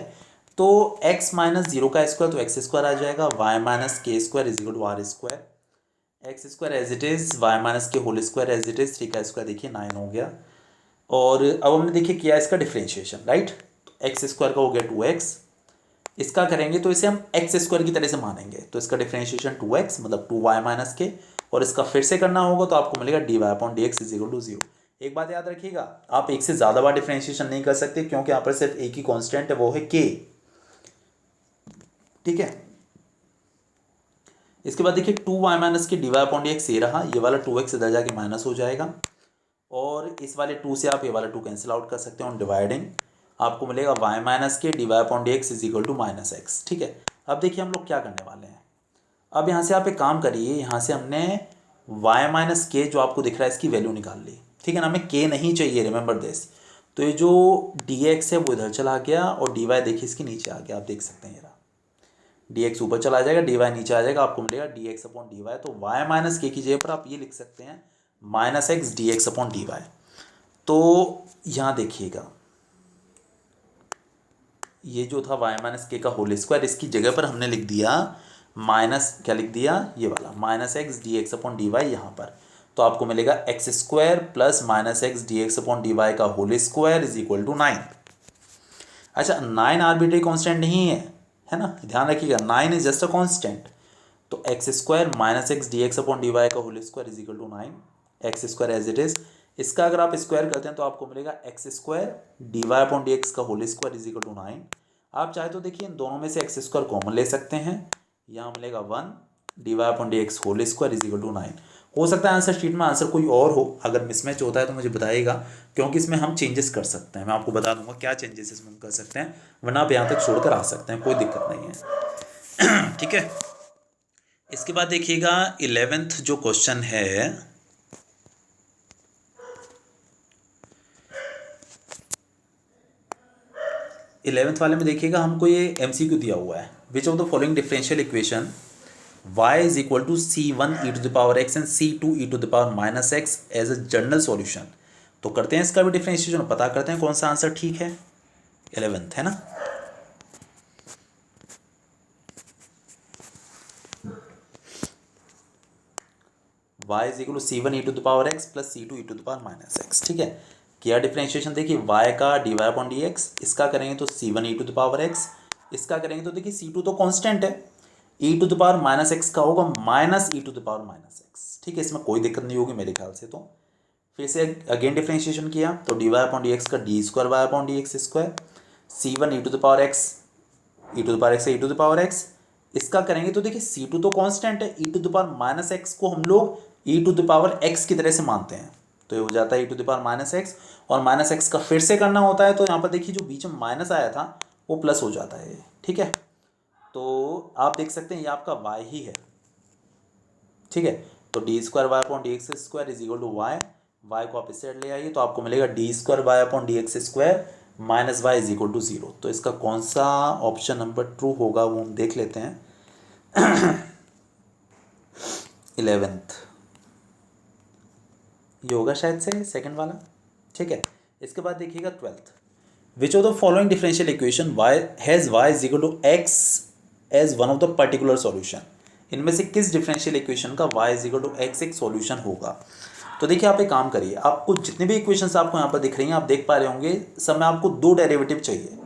Speaker 1: तो x माइनस 0 का स्क्वायर तो एक्स स्क्वायर आ जाएगा, y minus k square is equal to r square, x square as it is, y minus k whole square as it is, 3 का स्क्वायर देखिए 9 हो गया। और अब हमने देखिए किया इसका डिफरेंशिएशन, राइट, तो एक्स स्क्वायर का हो गया 2x, इसका करेंगे तो इसे हम एक्स स्क्वायर की तरह से मानेंगे, तो इसका डिफरेंशिएशन 2x मतलब 2y माइनस के, और इसका फिर से करना होगा तो आपको मिलेगा d y upon d x is equal to 0। एक बात याद रखिएगा, आप एक से ज़्यादा बार डिफरेंशिएशन नहीं कर सकते, क्योंकि यहाँ पर सिर्फ एक ही कांस्टेंट है, वो है k, ठीक है। इसके बाद देखिए 2y माइनस के d y upon d x ये रहा, ये वाला 2x इधर जाके माइनस हो जाएगा, और इस वाले 2 से आप ये वाला 2 कैंसिल आउट कर सकते हैं ऑन डिवाइडिंग, आपको मिलेगा y माइनस के dy upon d x is equal to minus x. ठीक है, अब देखिए हम लोग क्या करने वाले हैं। अब यहाँ से आप एक काम करिए, यहाँ से हमने y माइनस के जो आपको दिख रहा है इसकी वैल्यू निकाल ली। ठीक है ना, हमें k नहीं चाहिए, रिमेंबर दिस। तो ये जो dx है वो इधर चला गया और dy देखिए इसके नीचे आ गया, आप देख सकते हैं ये रहा। dx ऊपर चला जाएगा, dy नीचे आ जाएगा, आपको मिलेगा dx अपॉन dy। तो y माइनस के की जगह पर आप ये लिख सकते हैं minus x d x upon d y. तो यहाँ देखिएगा ये जो था y माइनस के का होल स्क्वायर, इसकी जगह पर हमने लिख दिया माइनस, क्या लिख दिया, ये वाला minus x d x upon d y यहाँ पर। तो आपको मिलेगा x square plus minus x d x upon d y का whole square is equal to 9। अच्छा, 9 आर्बिट्रेरी कांस्टेंट नहीं है ना, ध्यान रखिएगा, 9 इज जस्ट अ कांस्टेंट। तो x square minus x d x upon d y का whole square is equal to 9, x square as it is. इसका अगर आप स्क्वायर करते हैं तो आपको मिलेगा x square d y upon d x का whole square is equal to 9। आप चाहे तो देखिए इन दोनों में से एक्स स्क्वायर कॉमन ले सकते हैं, यहाँ मिलेगा 1 d y upon d x whole square is equal to 9। हो सकता है आंसर शीट में आंसर कोई और हो, अगर मिसमैच होता है तो मुझे बताइएगा, क्योंकि इसमें हम चेंजेस कर सकते हैं। मैं आपको बता दूंगा क्या चेंजेस इसमें हम कर सकते हैं, वरना आप यहाँ तक छोड़कर आ सकते हैं, कोई दिक्कत नहीं है। ठीक है, इसके बाद देखिएगा 11th जो क्वेश्चन है, इलेवेंथ वाले में देखिएगा हमको ये एमसीक्यू दिया हुआ है, which of the following differential equation y is equal to c1 e to the power x and c2 e to the power minus x as a general solution. तो करते हैं इसका भी डिफरेंशिएशन, पता करते हैं कौन सा आंसर ठीक है। 11th है ना, y is equal to c1 e to the power x plus c2 e to the power minus x. ठीक है, किया डिफरेंशिएशन, देखिए y का d y upon d x, इसका करेंगे तो c1 e to the power x, इसका करेंगे तो देखिए c2 तो कांस्टेंट है, e to the power minus x का होगा minus e to the power minus x. ठीक है, इसमें कोई दिक्कत नहीं होगी मेरे ख्याल से। तो फिर से अगेन डिफरेंशिएशन किया तो d y upon d x का d square y upon d x square, c1 e to the power x, e to the power x e to the power x, इसका करेंगे तो देखिए c2 तो constant है, e to the power minus x को हम लोग e to the power x की तरह से मानते हैं, तो ये हो जाता है e to the power minus x, और माइनस एक्स का फिर से करना होता है तो यहाँ पर देखिए जो बीच में माइनस आया था वो प्लस हो जाता है। ठीक है, तो आप देख सकते हैं ये आपका y ही है। ठीक है, तो d square y upon d x square is equal to y, y को आप इस साइड ले आइए तो आपको मिलेगा d square y upon d x square minus y is equal to 0। तो इसका कौन सा ऑप्शन नंबर ट्रू होगा वो हम देख लेते हैं। 11th ये होगा शायद से सेकंड वाला। ठीक है, इसके बाद देखिएगा 12th, which of the following differential equation y has y is equal to x as one of the particular solution. इनमें से किस डिफरेंशियल इक्वेशन का y is equal to x एक सॉल्यूशन होगा। तो देखिए आप एक काम करिए, आपको जितने भी इक्वेशंस आपको यहाँ पर दिख रही हैं, आप देख पा रहे होंगे सब में आपको दो डेरिवेटिव चाहिए,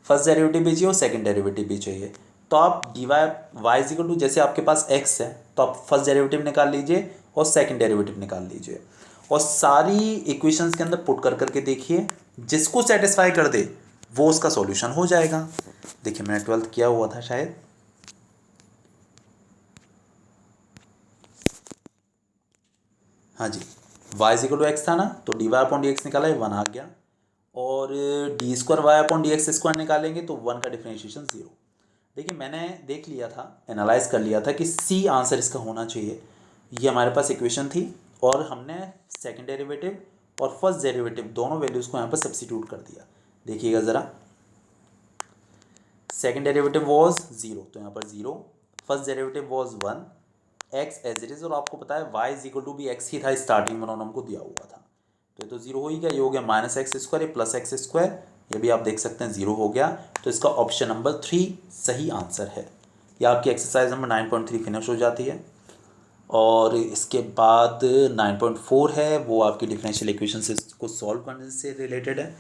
Speaker 1: फर्स्ट डेरिवेटिव भी चाहिए और सेकंड डेरिवेटिव भी चाहिए। तो आप d y is equal to, जैसे आपके पास x है तो आप फर्स्ट डेरिवेटिव निकाल लीजिए और सेकंड डेरिवेटिव निकाल लीजिए, और सारी इक्वेशंस के अंदर पुट कर करके देखिए, जिसको सेटिस्फाई कर दे वो उसका सॉल्यूशन हो जाएगा। देखिए मैंने 12th किया हुआ था शायद, हाँ जी, y is equal to x था ना, तो d y upon d x निकाला है 1 आ गया, और d square y upon d x square निकालेंगे तो 1 का डिफरेंशिएशन 0। देखिए मैंने देख लिया था, एनालाइज कर लिया था कि सी आंसर इसका होना चाहिए, ये हमारे पास इक्वेशन थी, और हमने सेकंड डेरिवेटिव और फर्स्ट डेरिवेटिव दोनों वैल्यूज़ को यहाँ पर सब्स्टिट्यूट कर दिया। देखिएगा ज़रा, सेकंड डेरिवेटिव वॉज 0 तो यहाँ पर 0, first derivative was 1, x as it is, और आपको पता है y इज इक्वल टू भी एक्स ही था स्टार्टिंग में उन्होंने हमको दिया हुआ था, तो ये तो 0 हो ही गया, ये हो गया माइनस एक्स स्क्वायर, ये प्लस एक्स स्क्वायर, ये भी आप देख सकते हैं 0 हो गया। तो इसका ऑप्शन नंबर 3 सही आंसर है। ये आपकी एक्सरसाइज नंबर 9.3 फिनिश हो जाती है, और इसके बाद 9.4 है, वो आपकी डिफरेंशियल इक्वेशन से को सॉल्व करने से रिलेटेड है,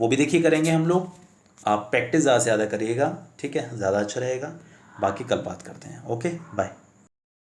Speaker 1: वो भी देखिए करेंगे हम लोग। आप प्रैक्टिस ज़्यादा से ज़्यादा करिएगा, ठीक है, ज़्यादा अच्छा रहेगा। बाकी कल बात करते हैं। Okay, bye.